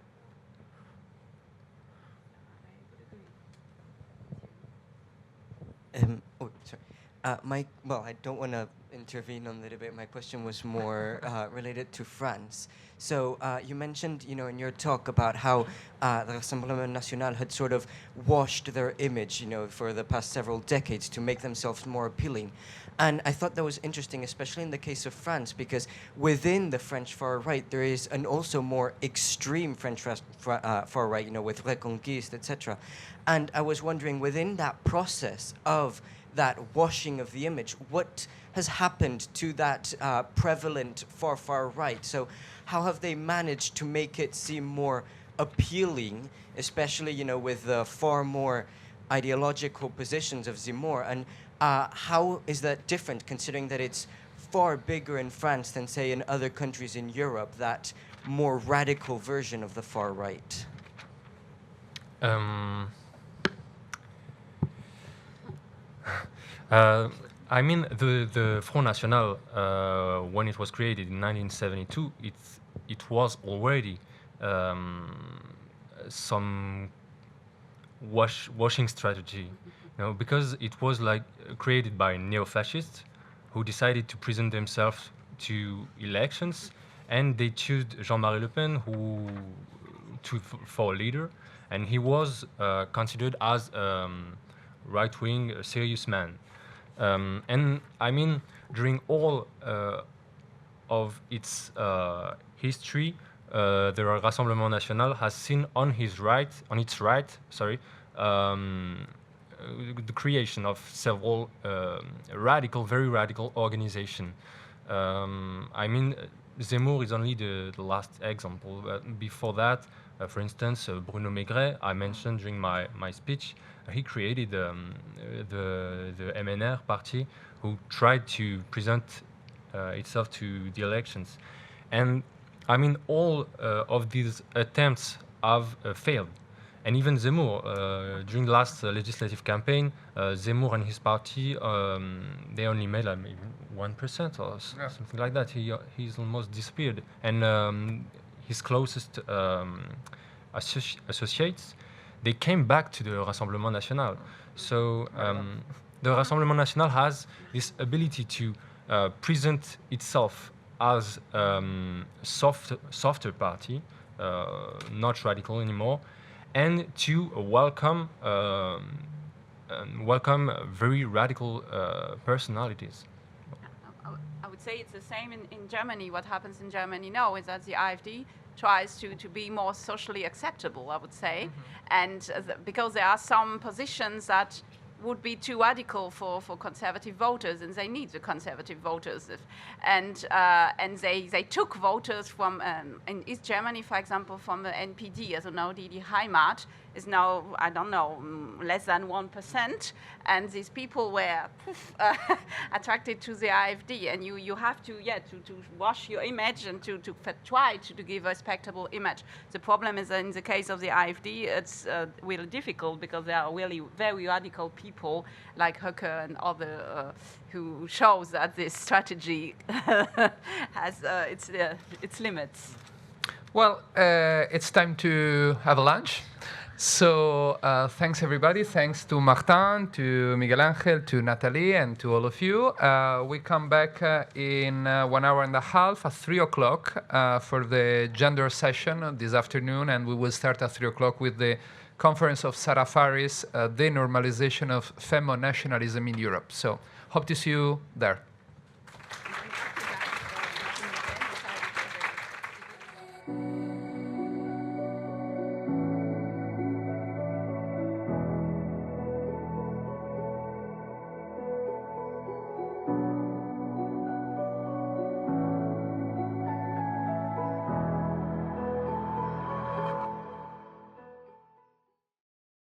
Sorry. Well, I don't want to intervene on the debate. My question was more related to France. So you mentioned, in your talk about how the Rassemblement National had sort of washed their image, for the past several decades to make themselves more appealing. And I thought that was interesting, especially in the case of France, because within the French far right, there is an also more extreme French far right, with Reconquiste, etc. And I was wondering, within that process of that washing of the image, what has happened to that prevalent far right? So how have they managed to make it seem more appealing, especially, with the far more ideological positions of Zemmour? And how is that different, considering that it's far bigger in France than, say, in other countries in Europe, that more radical version of the far right? I mean, the Front National, when it was created in 1972, it was already some washing strategy, because it was like created by neo-fascists who decided to present themselves to elections, and they chose Jean-Marie Le Pen for leader, and he was considered as right-wing, serious man. And I mean, during all of its history, the Rassemblement National has seen on its right, the creation of several very radical organizations. I mean, Zemmour is only the last example. But before that, for instance, Bruno Maigret, I mentioned during my speech, he created the MNR party, who tried to present itself to the elections. And I mean, all of these attempts have failed. And even Zemmour, during the last legislative campaign, Zemmour and his party, they only made like maybe 1% or something like that. He's almost disappeared. And his closest associates, they came back to the Rassemblement National. So the Rassemblement National has this ability to present itself as softer party, not radical anymore, and to welcome very radical personalities. I would say it's the same in Germany. What happens in Germany now is that the AfD tries to be more socially acceptable, I would say. And because there are some positions that would be too radical for conservative voters, and they need the conservative voters. And they took voters from, in East Germany, for example, from the NPD, also now the Heimat is now, I don't know, less than 1%, and these people were attracted to the AfD, and you have to wash your image and to try to give a respectable image. The problem is that in the case of the AfD, it's really difficult because there are really very radical people like Höcke and other who shows that this strategy has its limits. Well, it's time to have a lunch. So thanks everybody. Thanks to Martin, to Miguel Ángel, to Nathalie, and to all of you. We come back in 1 hour and a half at 3 o'clock for the gender session this afternoon, and we will start at 3 o'clock with the conference of Sarah Faris, The Normalization of Femo-Nationalism in Europe. So hope to see you there.